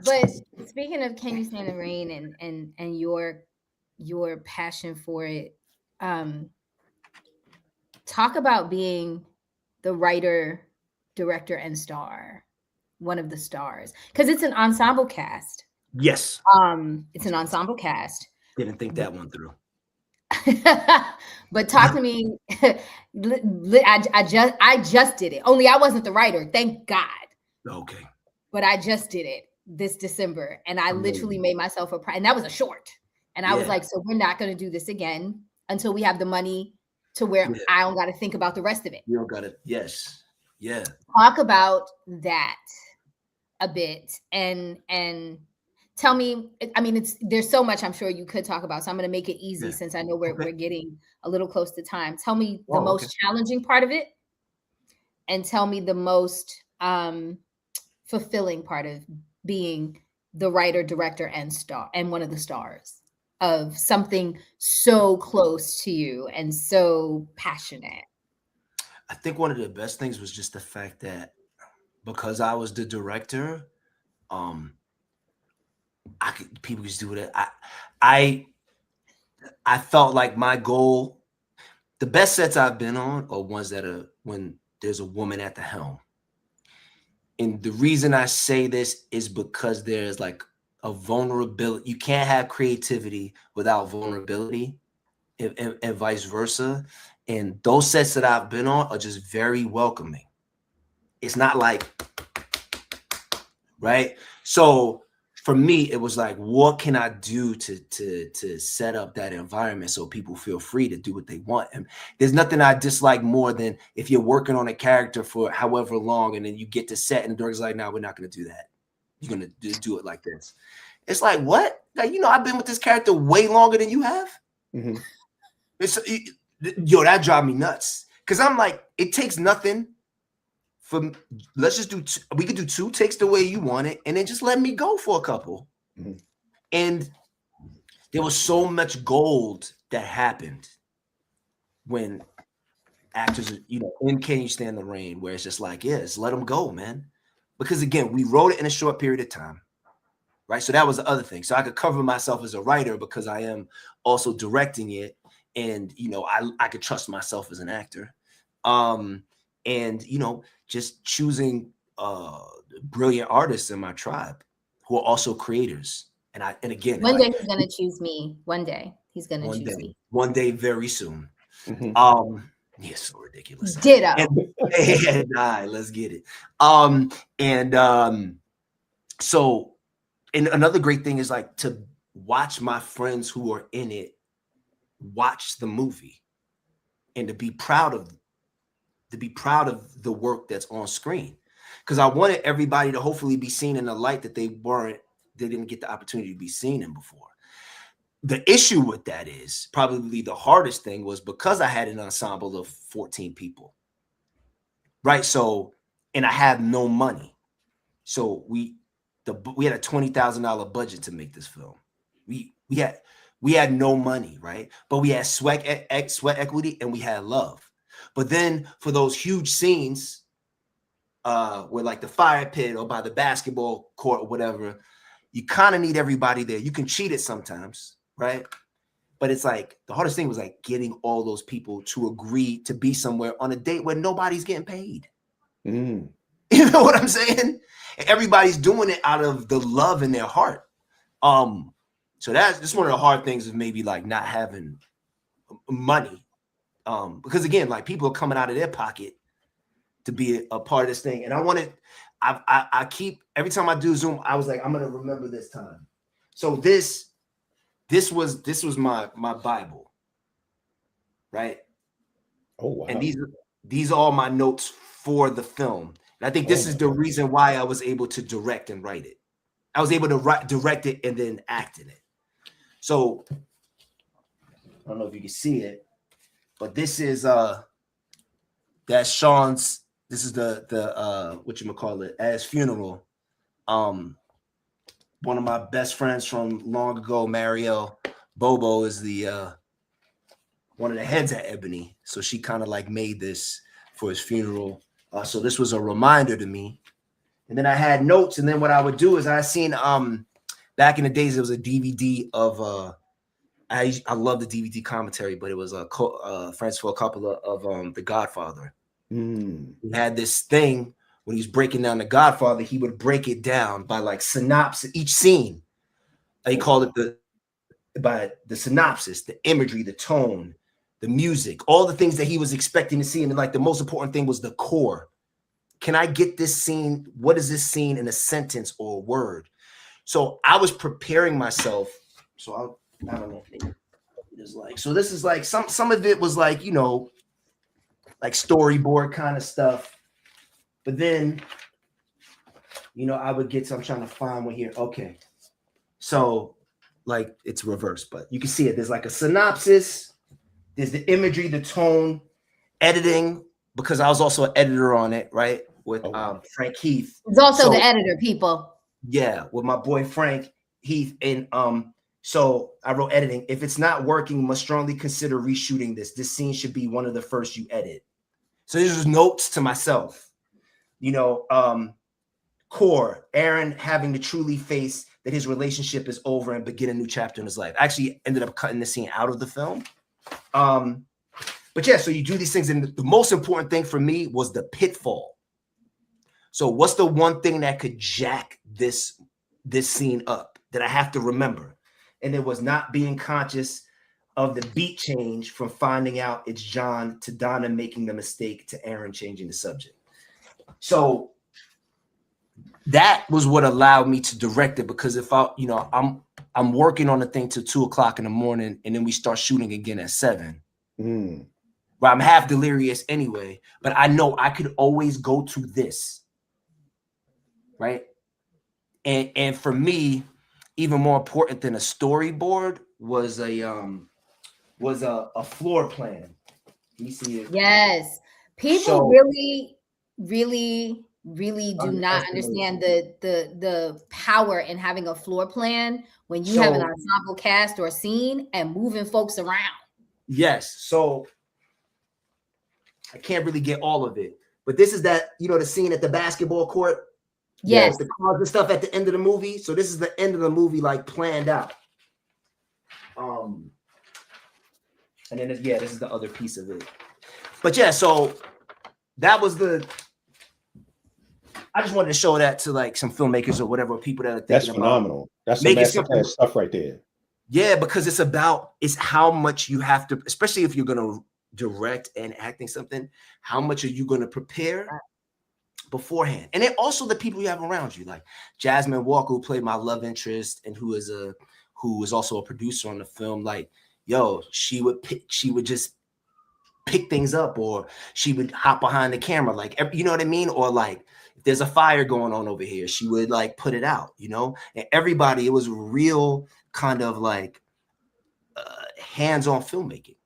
But speaking of Can You Stand the Rain and your passion for it, talk about being the writer, director, and star, one of the stars, because it's an ensemble cast. Yes. It's an ensemble cast. Didn't think that one through. But talk to me. I just did it. Only I wasn't the writer, thank God. Okay. But I just did it this December, and I literally made myself and that was a short. And I was like, so we're not going to do this again until we have the money to where I don't got to think about the rest of it. You don't got to. Yes. Yeah. Talk about that a bit and tell me, I mean, there's so much I'm sure you could talk about. So I'm going to make it easy since I know we're getting a little close to time. Tell me the most challenging part of it, and tell me the most fulfilling part of being the writer, director, and star, and one of the stars of something so close to you and so passionate. I think one of the best things was just the fact that because I was the director, people used to do it. I felt like my goal, the best sets I've been on are ones that are when there's a woman at the helm. And the reason I say this is because there's like a vulnerability. You can't have creativity without vulnerability and vice versa. And those sets that I've been on are just very welcoming. It's not like, right? So for me, it was like, what can I do to set up that environment so people feel free to do what they want? And there's nothing I dislike more than if you're working on a character for however long and then you get to set and the director's like, no, we're not going to do that. You're going to do it like this. It's like, what? Like, you know, I've been with this character way longer than you have. Mm-hmm. That drives me nuts. Because I'm like, it takes nothing. Let's just do we could do 2 takes the way you want it and then just let me go for a couple. Mm-hmm. And there was so much gold that happened when actors, you know, in Can You Stand the Rain, where it's just like, yes, let them go, man. Because again, we wrote it in a short period of time, right? So that was the other thing. So I could cover myself as a writer because I am also directing it, and you know, I could trust myself as an actor. And you know, just choosing brilliant artists in my tribe who are also creators. And again, one day he's gonna choose me. One day he's gonna choose me. One day, very soon. Mm-hmm. Yeah, so ridiculous. Ditto. And let's get it. So, and another great thing is like to watch my friends who are in it watch the movie and to be proud of the work that's on screen, because I wanted everybody to hopefully be seen in a light that they didn't get the opportunity to be seen in before. The issue with that is probably the hardest thing was because I had an ensemble of 14 people, right? So, and I have no money. So we had a $20,000 budget to make this film. We had no money, right? But we had sweat equity and we had love. But then for those huge scenes, where like the fire pit or by the basketball court or whatever, you kind of need everybody there. You can cheat it sometimes, right? But it's like the hardest thing was like getting all those people to agree to be somewhere on a date where nobody's getting paid. You know what I'm saying? Everybody's doing it out of the love in their heart. So that's just one of the hard things of maybe like not having money. Because again, like people are coming out of their pocket to be a part of this thing. And I keep, every time I do Zoom, I was like, I'm going to remember this time. So this was my Bible, right? Oh, wow. And these are all my notes for the film. And I think this is the reason why I was able to direct and write it. I was able to direct it and then act in it. So I don't know if you can see it, but this is that's Sean's. This is the whatchamacallit, at his funeral. One of my best friends from long ago, Mariel Bobo, is the one of the heads at Ebony. So she kind of like made this for his funeral. So this was a reminder to me. And then I had notes. And then what I would do is I seen back in the days, there was a DVD of I love the DVD commentary, but it was Francis Coppola of The Godfather. He had this thing when he was breaking down The Godfather, he would break it down by like synopsis, each scene. He called it by the synopsis, the imagery, the tone, the music, all the things that he was expecting to see. And like the most important thing was the core. Can I get this scene? What is this scene in a sentence or a word? So I was preparing myself. So I don't know. It's like, so this is like some of it was like, you know, like storyboard kind of stuff. But then, you know, I would get I'm trying to find one here. Okay. So like it's reversed, but you can see it. There's like a synopsis. There's the imagery, the tone, editing, because I was also an editor on it, right? With Frank Heath. He's also the editor, people. Yeah, with my boy Frank Heath. And so I wrote editing. If it's not working, you must strongly consider reshooting this. This scene should be one of the first you edit. So these are notes to myself. You know, core, Aaron having to truly face that his relationship is over and begin a new chapter in his life. I actually ended up cutting the scene out of the film. But yeah, so you do these things. And the most important thing for me was the pitfall. So what's the one thing that could jack this scene up that I have to remember? And it was not being conscious of the beat change from finding out it's John to Donna making the mistake to Aaron changing the subject. So that was what allowed me to direct it, because if I'm working on the thing till 2:00 in the morning and then we start shooting again at 7. Well, I'm half delirious anyway, but I know I could always go to this. Right. And for me, even more important than a storyboard was a floor plan. You see it? Yes. People really do not understand the power in having a floor plan when you have an ensemble cast or scene and moving folks around. Yes. So I can't really get all of it, but this is that, you know, the scene at the basketball court. Yes. The cars and stuff at the end of the movie. So this is the end of the movie, like planned out. And then this is the other piece of it. But yeah, so that was I just wanted to show that to like some filmmakers or whatever, people that are thinking that's phenomenal. That's some masterclass stuff right there. Yeah, because it's how much you have to, especially if you're gonna direct and acting something, how much are you gonna prepare beforehand? And then also the people you have around you, like Jasmine Walker, who played my love interest and who is also a producer on the film. Like, yo, she would just pick things up, or she would hop behind the camera, like, you know what I mean? Or like, if there's a fire going on over here, she would like put it out, you know? And everybody, it was real kind of like hands-on filmmaking.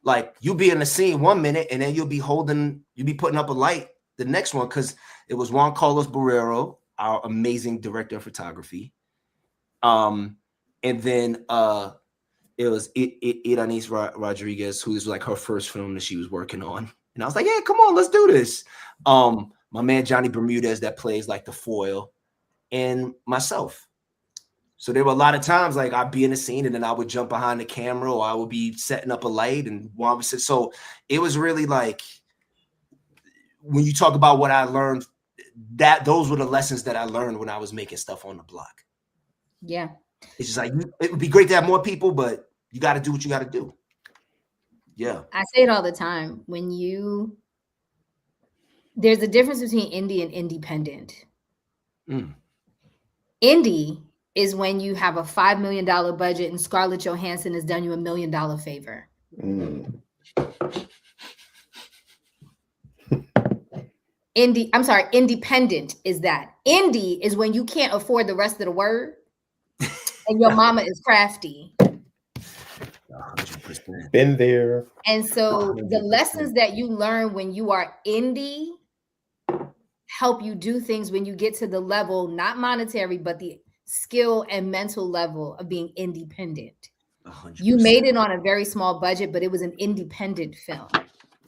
Like, you'll be in the scene 1 minute and then you'll be putting up a light the next one, because it was Juan Carlos Barrero, our amazing director of photography. And then it was Iranis Rodriguez, who was like her first film that she was working on. And I was like, yeah, come on, let's do this. My man Johnny Bermudez, that plays like the foil, and myself. So there were a lot of times like I'd be in a scene and then I would jump behind the camera or I would be setting up a light and while we sit. So it was really like when you talk about what I learned, that those were the lessons that I learned when I was making stuff on the block. Yeah. It's just like it would be great to have more people, but you got to do what you got to do. Yeah. I say it all the time. There's a difference between indie and independent. Indie is when you have a $5 million budget and Scarlett Johansson has done you $1 million favor. Independent is that. Indie is when you can't afford the rest of the word and your mama is crafty. 100%. Been there. And so 100%. The lessons that you learn when you are indie help you do things when you get to the level, not monetary, but the skill and mental level of being independent. 100%. You made it on a very small budget, but it was an independent film.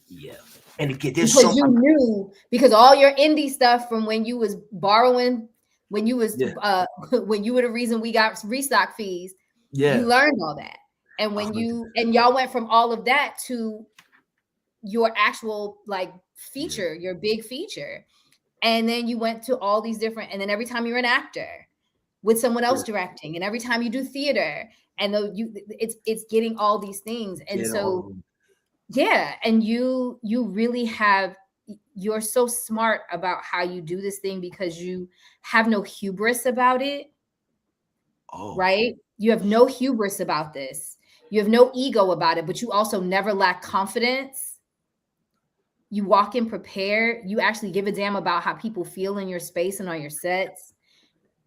Yeah. And because you knew, because all your indie stuff from when you was borrowing, when you was when you were the reason we got restock fees, you learned all that. And when 100%. Y'all went from all of that to your actual like feature, your big feature. And then you went to all these different, and then every time you're an actor with someone else directing, and every time you do theater, and though it's getting all these things. And so and you really you're so smart about how you do this thing because you have no hubris about it. Right? You have no hubris about this. You have no ego about it, but you also never lack confidence. You walk in prepared. You actually give a damn about how people feel in your space and on your sets,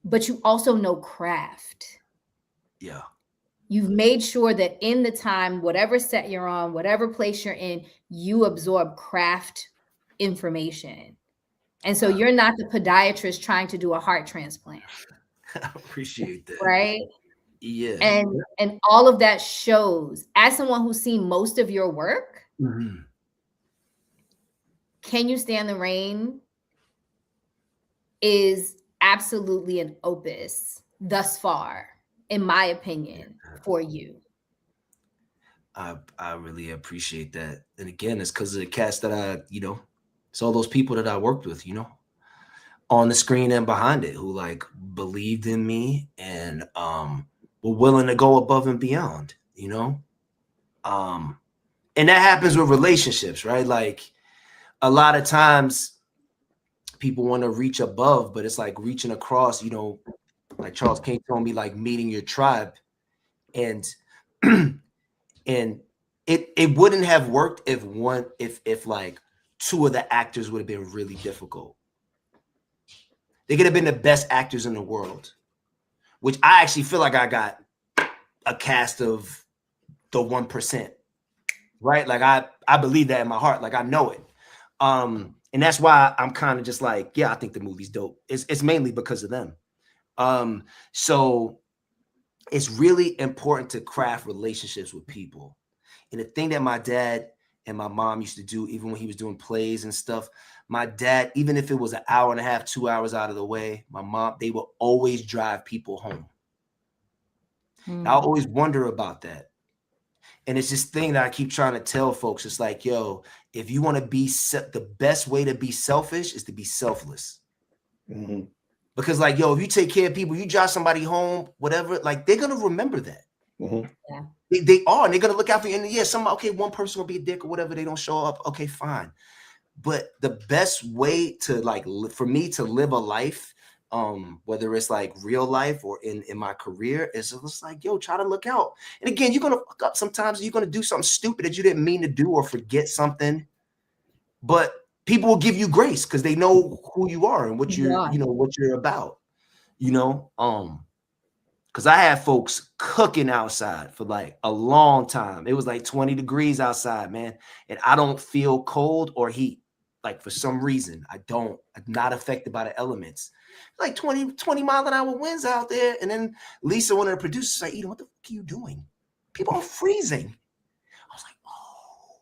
but you also know craft. Yeah. You've made sure that in the time, whatever set you're on, whatever place you're in, you absorb craft information. And so you're not the podiatrist trying to do a heart transplant. I appreciate that. Right? Yeah. And all of that shows, as someone who's seen most of your work, Can You Stand the Rain is absolutely an opus thus far, in my opinion, for you. I really appreciate that. And again, it's because of the cast that it's all those people that I worked with, on the screen and behind it who like believed in me and were willing to go above and beyond, and that happens with relationships, right? Like a lot of times people want to reach above, but it's like reaching across, like Charles King told me, like meeting your tribe. And and it wouldn't have worked if like two of the actors would have been really difficult. They could have been the best actors in the world, which I actually feel like I got a cast of the 1%, right? Like I believe that in my heart, like I know it. And that's why I'm kind of just like, I think the movie's dope. It's mainly because of them. So it's really important to craft relationships with people. And the thing that my dad and my mom used to do, even when he was doing plays and stuff, my dad, even if it was an hour and a half, 2 hours out of the way, my mom, they would always drive people home. I always wonder about that. And it's this thing that I keep trying to tell folks. It's like, yo, if you want to be the best way to be selfish is to be selfless. Because like, yo, if you take care of people, you drive somebody home, whatever, like they're going to remember that. Yeah. They are, and they're going to look out for you. And one person will be a dick or whatever. They don't show up. Okay, fine. But the best way to like, for me to live a life, whether it's like real life or in my career, is just like, yo, try to look out. And again, you're going to fuck up sometimes. You're going to do something stupid that you didn't mean to do or forget something. But people will give you grace because they know who you are and what you're, what you're about, because I had folks cooking outside for like a long time. It was like 20 degrees outside, man. And I don't feel cold or heat. Like for some reason, I'm not affected by the elements. Like 20 mile an hour winds out there. And then Lisa, one of the producers, like, Eden, what the fuck are you doing? People are freezing. I was like, oh,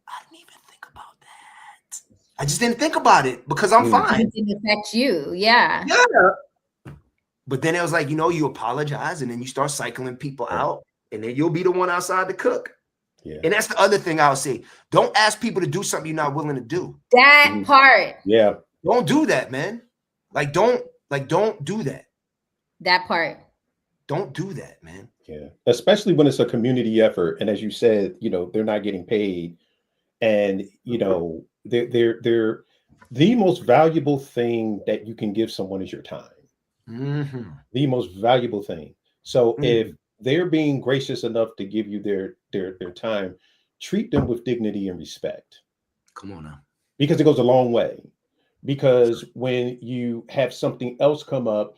I didn't even think about that. I just didn't think about it because I'm fine. It didn't affect you. Yeah. Yeah. But then it was like, you apologize and then you start cycling people out, and then you'll be the one outside to cook. Yeah. And that's the other thing I would say. Don't ask people to do something you're not willing to do. That part. Yeah. Don't do that, man. Don't do that. That part. Don't do that, man. Yeah. Especially when it's a community effort. And as you said, they're not getting paid. And, they're the most valuable thing that you can give someone is your time. Mm-hmm. The most valuable thing. So if they're being gracious enough to give you their time, treat them with dignity and respect. Come on now. Because it goes a long way. Because when you have something else come up,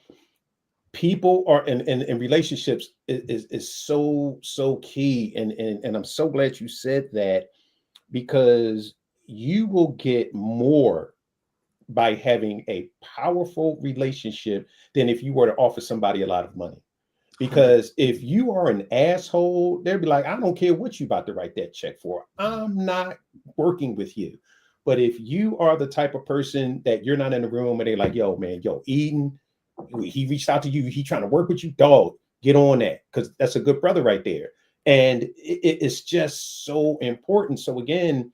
people are in relationships is so key. And I'm so glad you said that, because you will get more by having a powerful relationship than if you were to offer somebody a lot of money. Because if you are an asshole, they'll be like, I don't care what you about to write that check for. I'm not working with you. But if you are the type of person that you're not in the room and they're like, Eden, he reached out to you, he trying to work with you, dog, get on that, because that's a good brother right there. And it's just so important. So again,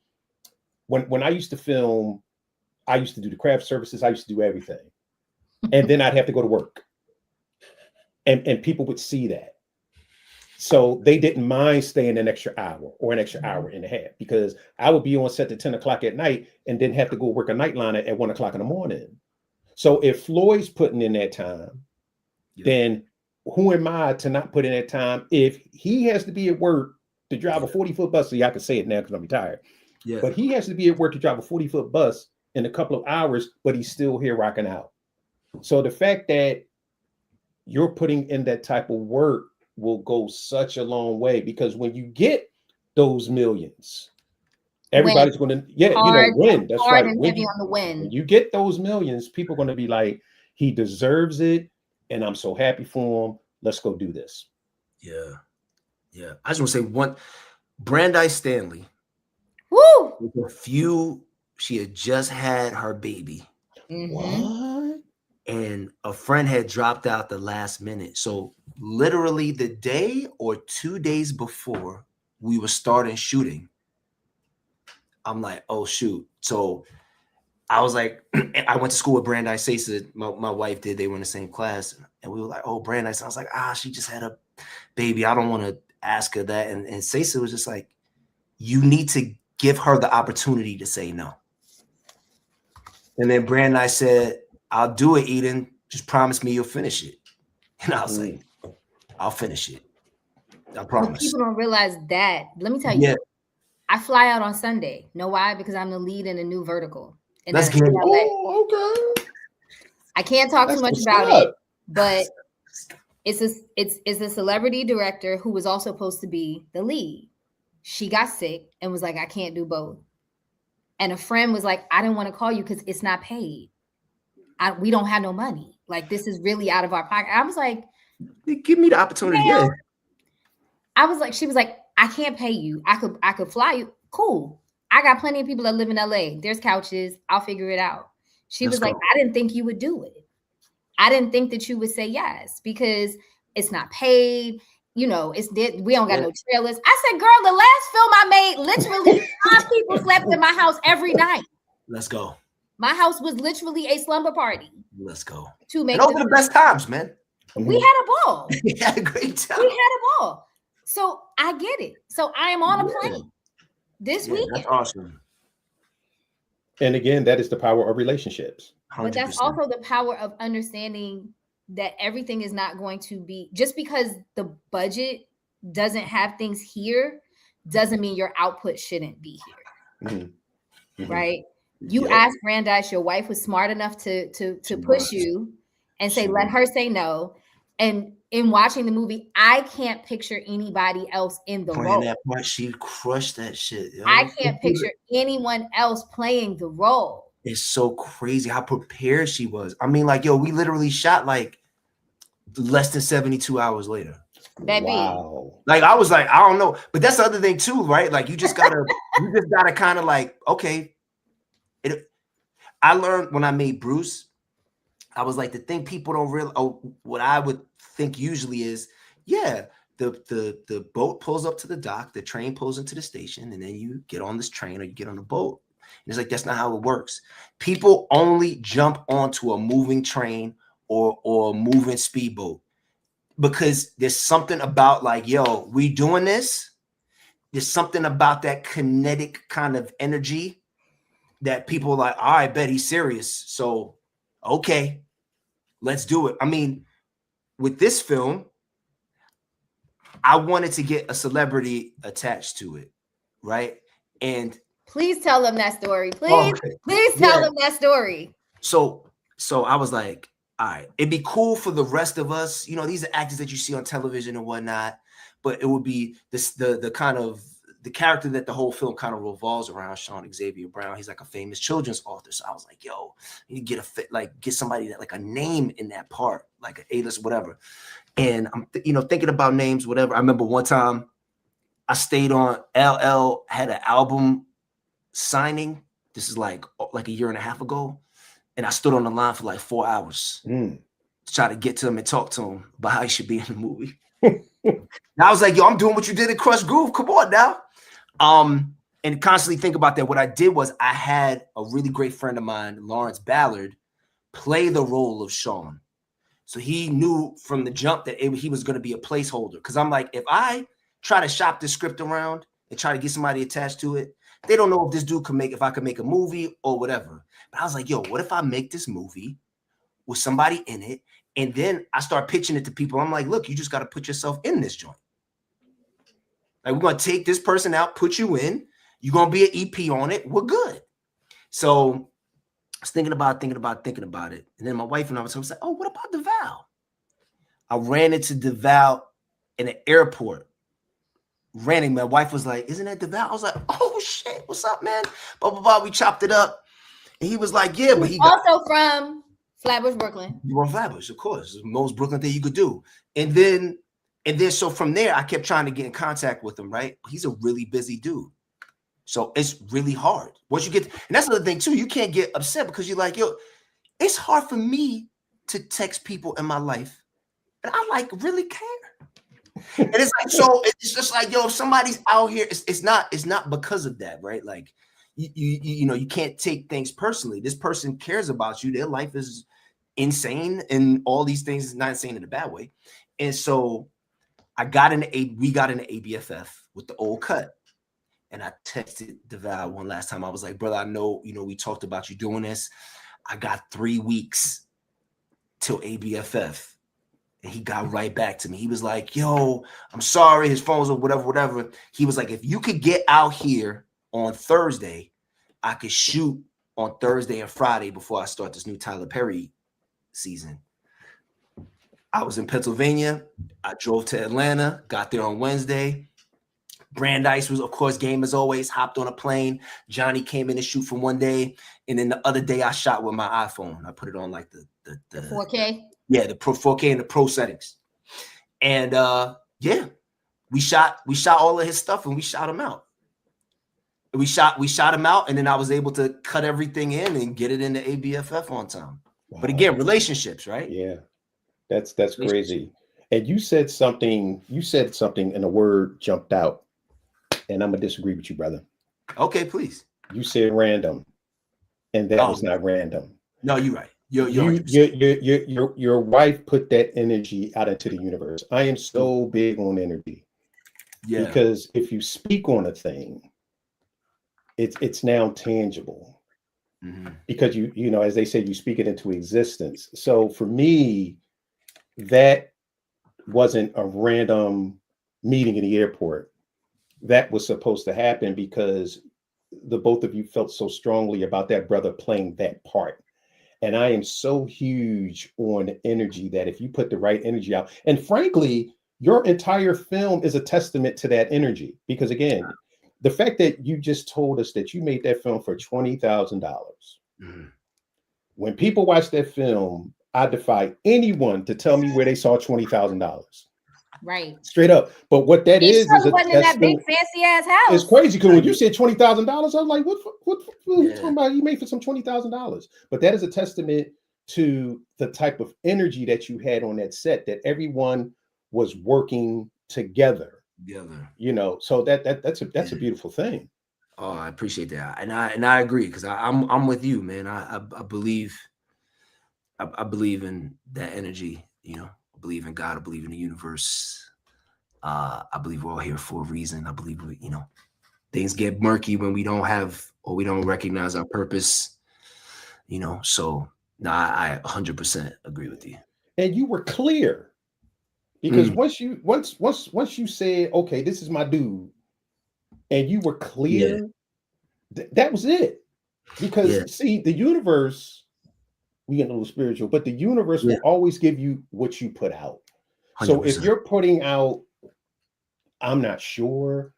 when I used to film, I used to do the craft services, I used to do everything. And then I'd have to go to work. And people would see that. So they didn't mind staying an extra hour or an extra hour and a half, because I would be on set at 10 o'clock at night and then have to go work a nightliner at 1 o'clock in the morning. So if Floyd's putting in that time, then who am I to not put in that time? If he has to be at work to drive a 40-foot bus, I can say it now because I'm retired. Yeah. But he has to be at work to drive a 40-foot bus in a couple of hours, but he's still here rocking out. So the fact that you're putting in that type of work will go such a long way, because when you get those millions, everybody's going to, win. That's right. When you get those millions, people are going to be like, he deserves it. And I'm so happy for him. Let's go do this. Yeah. Yeah. I just want to say one, Brandeis Stanley. Woo! With a few, she had just had her baby. Mm-hmm. What? And a friend had dropped out the last minute. So literally the day or 2 days before we were starting shooting, I'm like, oh, shoot. So I was like, I went to school with Brandeis Sasa. My wife did. They were in the same class. And we were like, oh, Brandeis. I was like, she just had a baby. I don't want to ask her that. And Sasa was just like, you need to give her the opportunity to say no. And then Brandeis said, I'll do it, Eden. Just promise me you'll finish it. And I was like, I'll finish it. I promise. But people don't realize that. Let me tell you, I fly out on Sunday. Know why? Because I'm the lead in a new vertical. And let's get it. Oh, okay. I can't talk too much about it, but it's a celebrity director who was also supposed to be the lead. She got sick and was like, I can't do both. And a friend was like, I didn't want to call you because it's not paid. We don't have no money. Like, this is really out of our pocket. I was like, give me the opportunity. Yeah. I was like, she was like, I can't pay you. I could fly you. Cool. I got plenty of people that live in LA. There's couches. I'll figure it out. She was like, I didn't think you would do it. I didn't think that you would say yes, because it's not paid. We don't got no trailers. I said, girl, the last film I made, literally 5 people slept in my house every night. Let's go. My house was literally a slumber party. Let's go. To make those are the best times, man. We had a ball. We had a great time. We had a ball. So I get it. So I am on a plane this weekend. That's awesome. And again, that is the power of relationships. 100%. But that's also the power of understanding that everything is not going to be, just because the budget doesn't have things here, doesn't mean your output shouldn't be here. Mm-hmm. Right? You asked Brandeis, your wife was smart enough to push you and say, let her say no. And in watching the movie, I can't picture anybody else in the role. That part, she crushed that shit. Yo. I can't picture anyone else playing the role. It's so crazy how prepared she was. I mean, like, we literally shot like less than 72 hours later. Baby. Wow. Like, I was like, I don't know. But that's the other thing too, right? Like, you just gotta kind of like, okay. I learned when I made Bruce, I was like, the thing people don't realize, what I would think usually is, yeah, the boat pulls up to the dock, the train pulls into the station, and then you get on this train or you get on a boat. And it's like, that's not how it works. People only jump onto a moving train or a moving speedboat because there's something about like, yo, we doing this. There's something about that kinetic kind of energy that people are like, all right, bet he's serious. So, okay, let's do it. I mean, with this film, I wanted to get a celebrity attached to it, right? And please tell them that story. Please tell them that story. So I was like, all right, it'd be cool for the rest of us. You know, these are actors that you see on television and whatnot, but it would be this the kind of the character that the whole film kind of revolves around, Sean Xavier Brown. He's like a famous children's author. So I was like, yo, you need to get somebody that like a name in that part, like an A-list, whatever. And I'm thinking about names, whatever. I remember one time I stayed on LL had an album signing. This is like a year and a half ago. And I stood on the line for like 4 hours to try to get to him and talk to him about how he should be in the movie. And I was like, yo, I'm doing what you did in Crush Groove. Come on now. And constantly think about that. What I did was I had a really great friend of mine, Lawrence Ballard, play the role of Sean. So he knew from the jump that he was going to be a placeholder. Because I'm like, if I try to shop this script around and try to get somebody attached to it, they don't know if this dude if I could make a movie or whatever. But I was like, yo, what if I make this movie with somebody in it? And then I start pitching it to people. I'm like, look, you just got to put yourself in this joint. Like, we're going to take this person out, put you in. You're going to be an EP on it. We're good. So I was thinking about it. And then my wife and I was like, oh, what about DeVal? I ran into DeVal in an airport. My wife was like, isn't that DeVal? I was like, oh, shit. What's up, man? Blah, blah, blah. We chopped it up. And he was like, yeah, but he also from Flatbush, Brooklyn. You were Flatbush, of course. The most Brooklyn thing you could do. And then so from there, I kept trying to get in contact with him, right? He's a really busy dude. So it's really hard. Once you get, and that's another thing too, you can't get upset because you're like, yo, it's hard for me to text people in my life. And I like really care. And it's like, so it's just like, yo, if somebody's out here, it's not because of that, right? Like you can't take things personally. This person cares about you. Their life is insane and all these things is not insane in a bad way. And so we got in the ABFF with the old cut. And I texted DeVal one last time. I was like, brother, I know, we talked about you doing this. I got 3 weeks till ABFF. And he got right back to me. He was like, yo, I'm sorry. His phone's or whatever. He was like, if you could get out here on Thursday, I could shoot on Thursday and Friday before I start this new Tyler Perry season. I was in Pennsylvania. I drove to Atlanta, got there on Wednesday. Brandeis was, of course, game as always, hopped on a plane. Johnny came in to shoot for one day. And then the other day I shot with my iPhone. I put it on like the 4K? Yeah, the pro 4K and the pro settings. And yeah, we shot all of his stuff and we shot him out. We shot him out, and then I was able to cut everything in and get it into ABFF on time. Wow. But again, relationships, right? Yeah. That's crazy. And you said something, and a word jumped out. And I'm gonna disagree with you, brother. Okay, please. You said random, and that was not random. No, you're right. Your wife put that energy out into the universe. I am so big on energy. Yeah. Because if you speak on a thing, it's now tangible. Mm-hmm. Because you know, as they say, you speak it into existence. So for me, that wasn't a random meeting in the airport. That was supposed to happen because the both of you felt so strongly about that brother playing that part. And I am so huge on energy that if you put the right energy out, and frankly, your entire film is a testament to that energy. Because again, the fact that you just told us that you made that film for $20,000. Mm-hmm. When people watch that film, I defy anyone to tell me where they saw $20,000. Right. Straight up. But what that is wasn't in that big fancy ass house. It's crazy because when you said $20,000, I was like, what are you talking about? You made for some $20,000. But that is a testament to the type of energy that you had on that set, that everyone was working together. You know, so that's a beautiful thing. Oh, I appreciate that, and I agree, because I'm with you, man. I believe in that energy. You know, I believe in God. I believe in the universe. I believe we're all here for a reason. I believe things get murky when we don't have, or we don't recognize our purpose. You know, so I 100% agree with you. And you were clear, because once you said, okay, this is my dude, and you were clear, that was it. Because see, the universe, we get a little spiritual, but the universe will always give you what you put out. 100%. So if you're putting out, I'm not sure,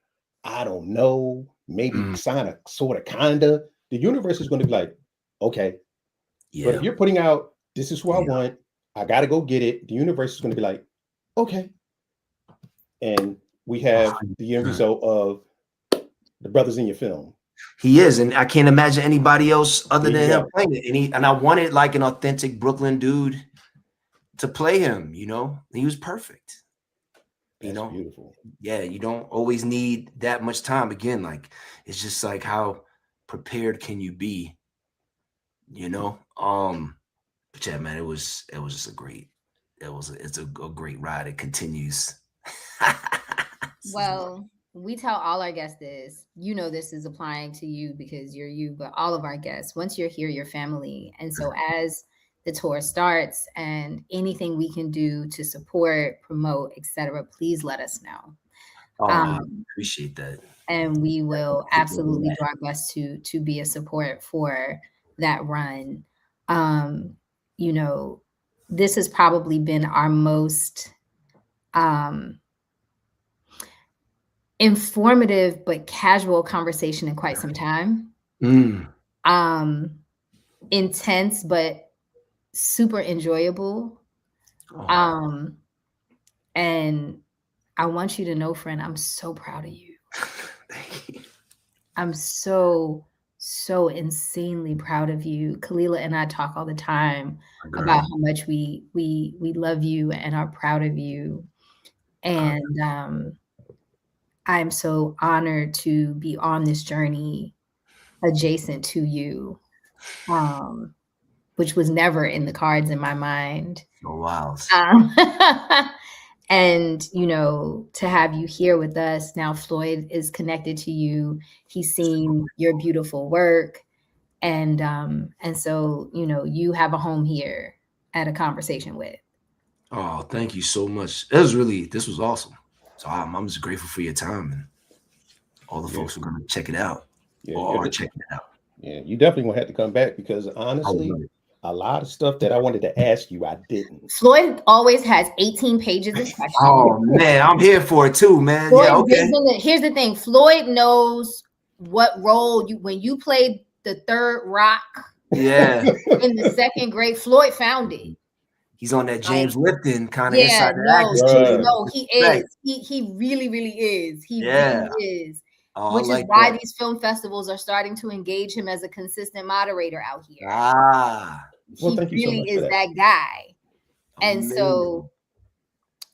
I don't know, maybe sort of, kinda, the universe is going to be like, okay. But if you're putting out, this is who I want, I got to go get it, the universe is going to be like, okay. And we have the end result of the brothers in your film. He is, and I can't imagine anybody else other than him playing it. And I wanted like an authentic Brooklyn dude to play him. You know, he was perfect. That's beautiful. Yeah, you don't always need that much time. Again, like, it's just like, how prepared can you be? You know, but yeah, man, it was just a great. It's a great ride. It continues. Well, we tell all our guests this, you know, this is applying to you because you're you, but all of our guests, once you're here, you're family. And so as the tour starts and anything we can do to support, promote, etc., please let us know. I appreciate that. And we will absolutely do our best to be a support for that run. You know, this has probably been our most informative but casual conversation in quite some time. Intense but super enjoyable. And I want you to know, friend, I'm so proud of you. I'm so insanely proud of you. Kalila and I talk all the time about how much we love you and are proud of you. And I'm so honored to be on this journey adjacent to you, which was never in the cards in my mind. Oh, wow. And, you know, to have you here with us now, Floyd is connected to you. He's seen your beautiful work. And so, you know, you have a home here at A Conversation With. Oh, thank you so much. This was awesome. So I'm just grateful for your time, and all the folks who are going to check it out. Or checking it out. Yeah, you definitely will have to come back, because honestly, a lot of stuff that I wanted to ask you, I didn't. Floyd always has 18 pages of questions. Oh man, I'm here for it too, man. Floyd, here's the thing. Floyd knows what role when you played the third rock. Yeah. In the second grade, Floyd found it. He's on that James Lipton kind of inside the actor. No, he is. He really, really is. He really is. Which is why these film festivals are starting to engage him as a consistent moderator out here. He really is that guy. And so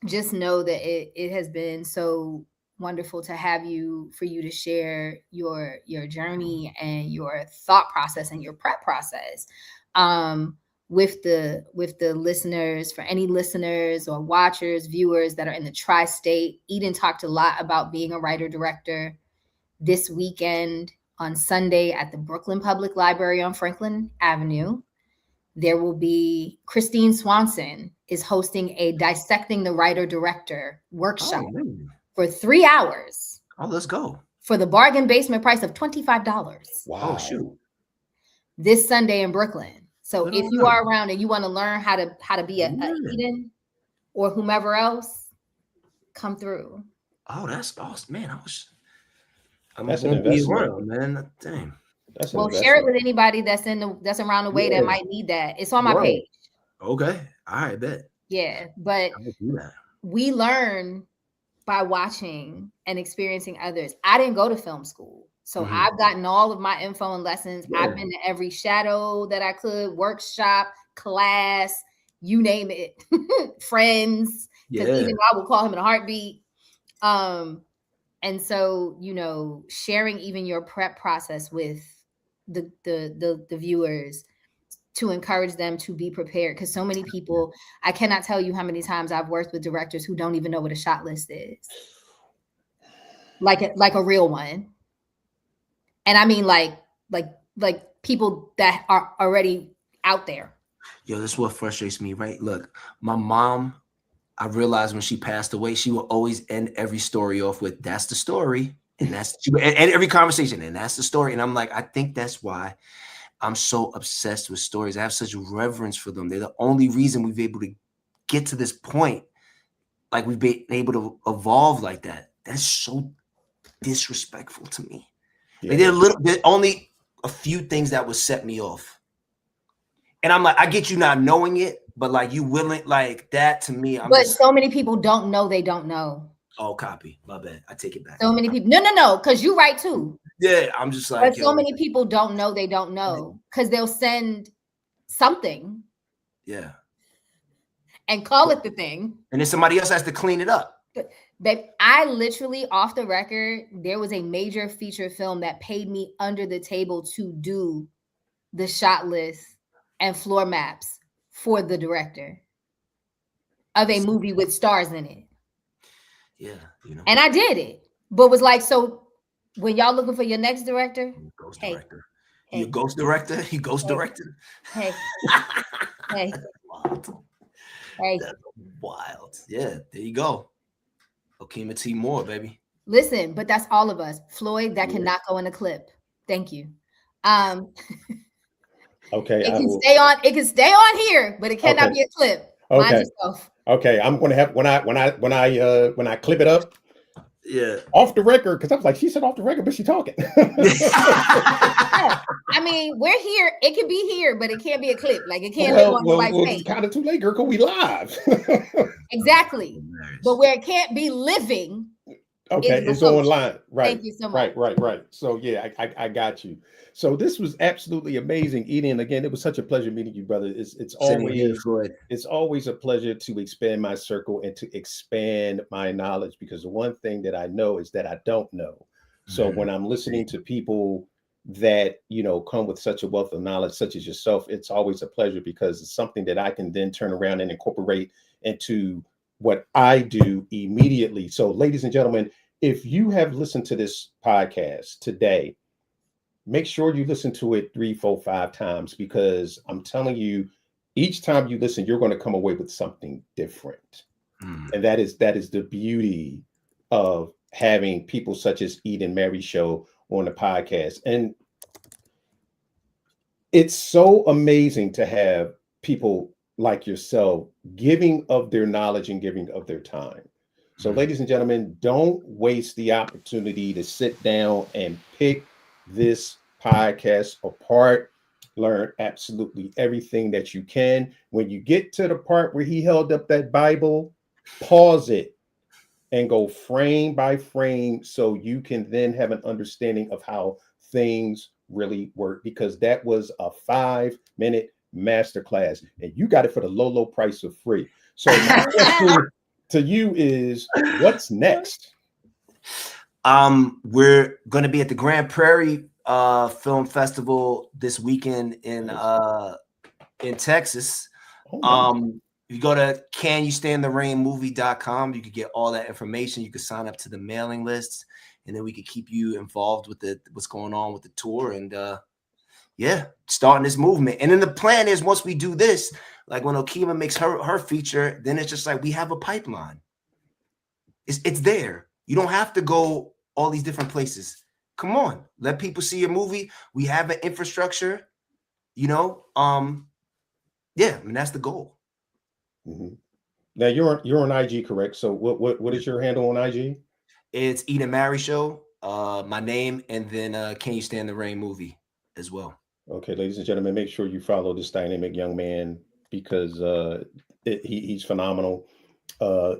just know that it has been so wonderful to have you, for you to share your journey and your thought process and your prep process with the listeners. For any listeners or watchers, viewers that are in the tri-state, Eden talked a lot about being a writer-director. This weekend on Sunday at the Brooklyn Public Library on Franklin Avenue, there will be Christine Swanson is hosting a Dissecting the Writer-Director workshop for 3 hours. Oh, let's go. For the bargain basement price of $25. Wow. Oh, shoot. This Sunday in Brooklyn. So if you are around and you want to learn how to be a Eden or whomever else, come through. Oh, that's awesome, man. That's an investment, man. Damn. Well, share it with anybody that's around the way that might need that. It's on my page. Okay. All right, bet. Yeah, but we learn by watching and experiencing others. I didn't go to film school. So I've gotten all of my info and lessons. I've been to every shadow that I could, workshop, class, you name it, friends, because even I will call him in a heartbeat. And so, you know, sharing even your prep process with the viewers to encourage them to be prepared, because so many people, I cannot tell you how many times I've worked with directors who don't even know what a shot list is, like a real one. And I mean like people that are already out there. Yo, that's what frustrates me, right? Look, my mom, I realized when she passed away, she would always end every story off with, "That's the story," and and every conversation, and that's the story. And I'm like, I think that's why I'm so obsessed with stories. I have such reverence for them. They're the only reason we've been able to get to this point. Like, we've been able to evolve like that. That's so disrespectful to me. Yeah. Like, there's only a few things that would set me off. And I'm like, I get you not knowing it, but like, you willing, like that to me. But so many people don't know they don't know. Oh, copy. My bad. I take it back. So many people. No, because you're right too. Yeah, I'm just like. But so many people don't know they don't know, because they'll send something. Yeah. And call it the thing. And then somebody else has to clean it up. But I literally, off the record, there was a major feature film that paid me under the table to do the shot list and floor maps for the director of a movie with stars in it. Yeah, you know. And I did it, but was like, so when y'all looking for your next director, ghost director, you a ghost director, you ghost director. Hey, hey, wild. Hey, that's wild. Yeah, there you go. Okima T. Moore, baby. Listen, but that's all of us. Floyd, that cannot go in a clip. Thank you. Okay. It can stay on here, but it cannot be a clip. Okay. Mind yourself. Okay. I'm gonna have when I clip it up. Yeah. Off the record, because I was like, she said off the record, but she talking. Yeah. I mean, we're here. It can be here, but it can't be a clip. Like, it can't live on nobody's face. It's kind of too late, girl, because we live. Exactly. But where it can't be living. Okay, it's online. Right. Thank you so much. Right. So yeah, I got you. So this was absolutely amazing, Eden. Again, it was such a pleasure meeting you, brother. It's always a pleasure to expand my circle and to expand my knowledge, because the one thing that I know is that I don't know. So when I'm listening to people that, you know, come with such a wealth of knowledge, such as yourself, it's always a pleasure, because it's something that I can then turn around and incorporate into what I do immediately. So, ladies and gentlemen, if you have listened to this podcast today, make sure you listen to it 3, 4, 5 times, because I'm telling you, each time you listen, you're going to come away with something different. And that is the beauty of having people such as Eden Marryshow on the podcast. And it's so amazing to have people like yourself giving of their knowledge and giving of their time. So, ladies and gentlemen, don't waste the opportunity to sit down and pick this podcast apart. Learn absolutely everything that you can. When you get to the part where he held up that Bible, pause it and go frame by frame, so you can then have an understanding of how things really work, because that was a 5-minute masterclass and you got it for the low price of free. So my question to you is, what's next? We're going to be at the Grand Prairie Film Festival this weekend in Texas. If you go to canyoustandtherainmovie.com, you could get all that information. You could sign up to the mailing lists, and then we could keep you involved with what's going on with the tour, and starting this movement. And then the plan is, once we do this, like when Okima makes her feature, then it's just like we have a pipeline. It's there. You don't have to go all these different places. Come on, let people see your movie. We have an infrastructure, you know. I mean, that's the goal. Now you're on IG, correct? So what is your handle on IG? It's Eden Marryshow, my name, and then Can You Stand the Rain movie as well. Okay, ladies and gentlemen, make sure you follow this dynamic young man, because he's phenomenal.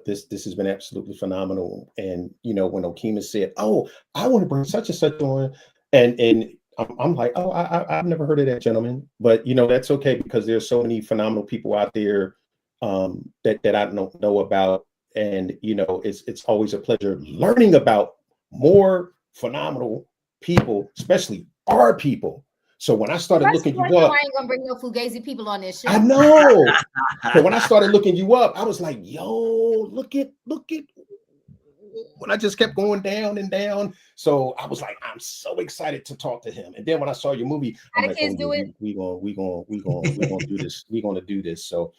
This has been absolutely phenomenal. And you know, when Okima said, "Oh, I want to bring such and such on," and I'm like, oh, I've never heard of that gentleman, but you know, that's okay because there's so many phenomenal people out there that I don't know about, and you know, it's always a pleasure learning about more phenomenal people, especially our people. So when I started looking you up, I ain't gonna bring no fugazi people on this show. I know. So when I started looking you up, I was like, yo, look at. When I just kept going down and down, so I was like, I'm so excited to talk to him. And then when I saw your movie, I'm like, we gonna do this. We gonna do this. So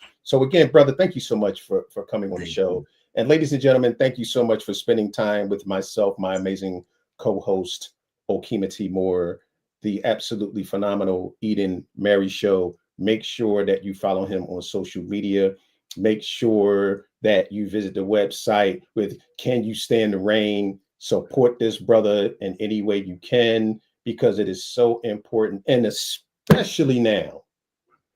again, brother, thank you so much for coming on the show. And ladies and gentlemen, thank you so much for spending time with myself, my amazing co-host Okima T. Moore, the absolutely phenomenal Eden Marryshow. Make sure that you follow him on social media. Make sure that you visit the website with Can You Stand the Rain? Support this brother in any way you can, because it is so important. And especially now,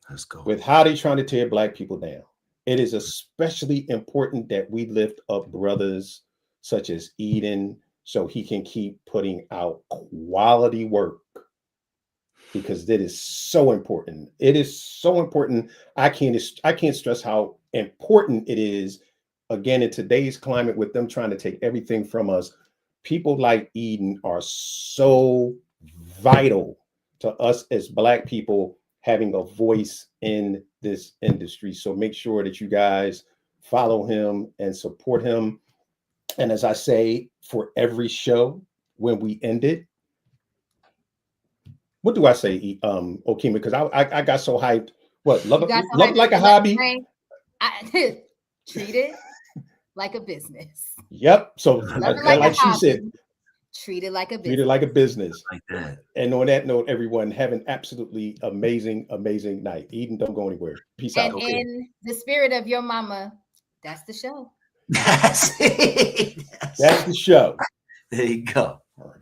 let's go, with how they're trying to tear Black people down. It is especially important that we lift up brothers such as Eden so he can keep putting out quality work, because that is so important. It is so important. I can't stress how important it is. Again, in today's climate, with them trying to take everything from us, people like Eden are so vital to us as Black people having a voice in this industry. So make sure that you guys follow him and support him. And as I say, for every show, when we end it, what do I say, Okima? Because I got so hyped. What, love it like a hobby? Treat it like a business. Yep. So like she said, treat it like a business. Treat it like a business. Like that. And on that note, everyone, have an absolutely amazing night. Eden, don't go anywhere. Peace out. And in the spirit of your mama, that's the show. That's it. That's the show. There you go. All right.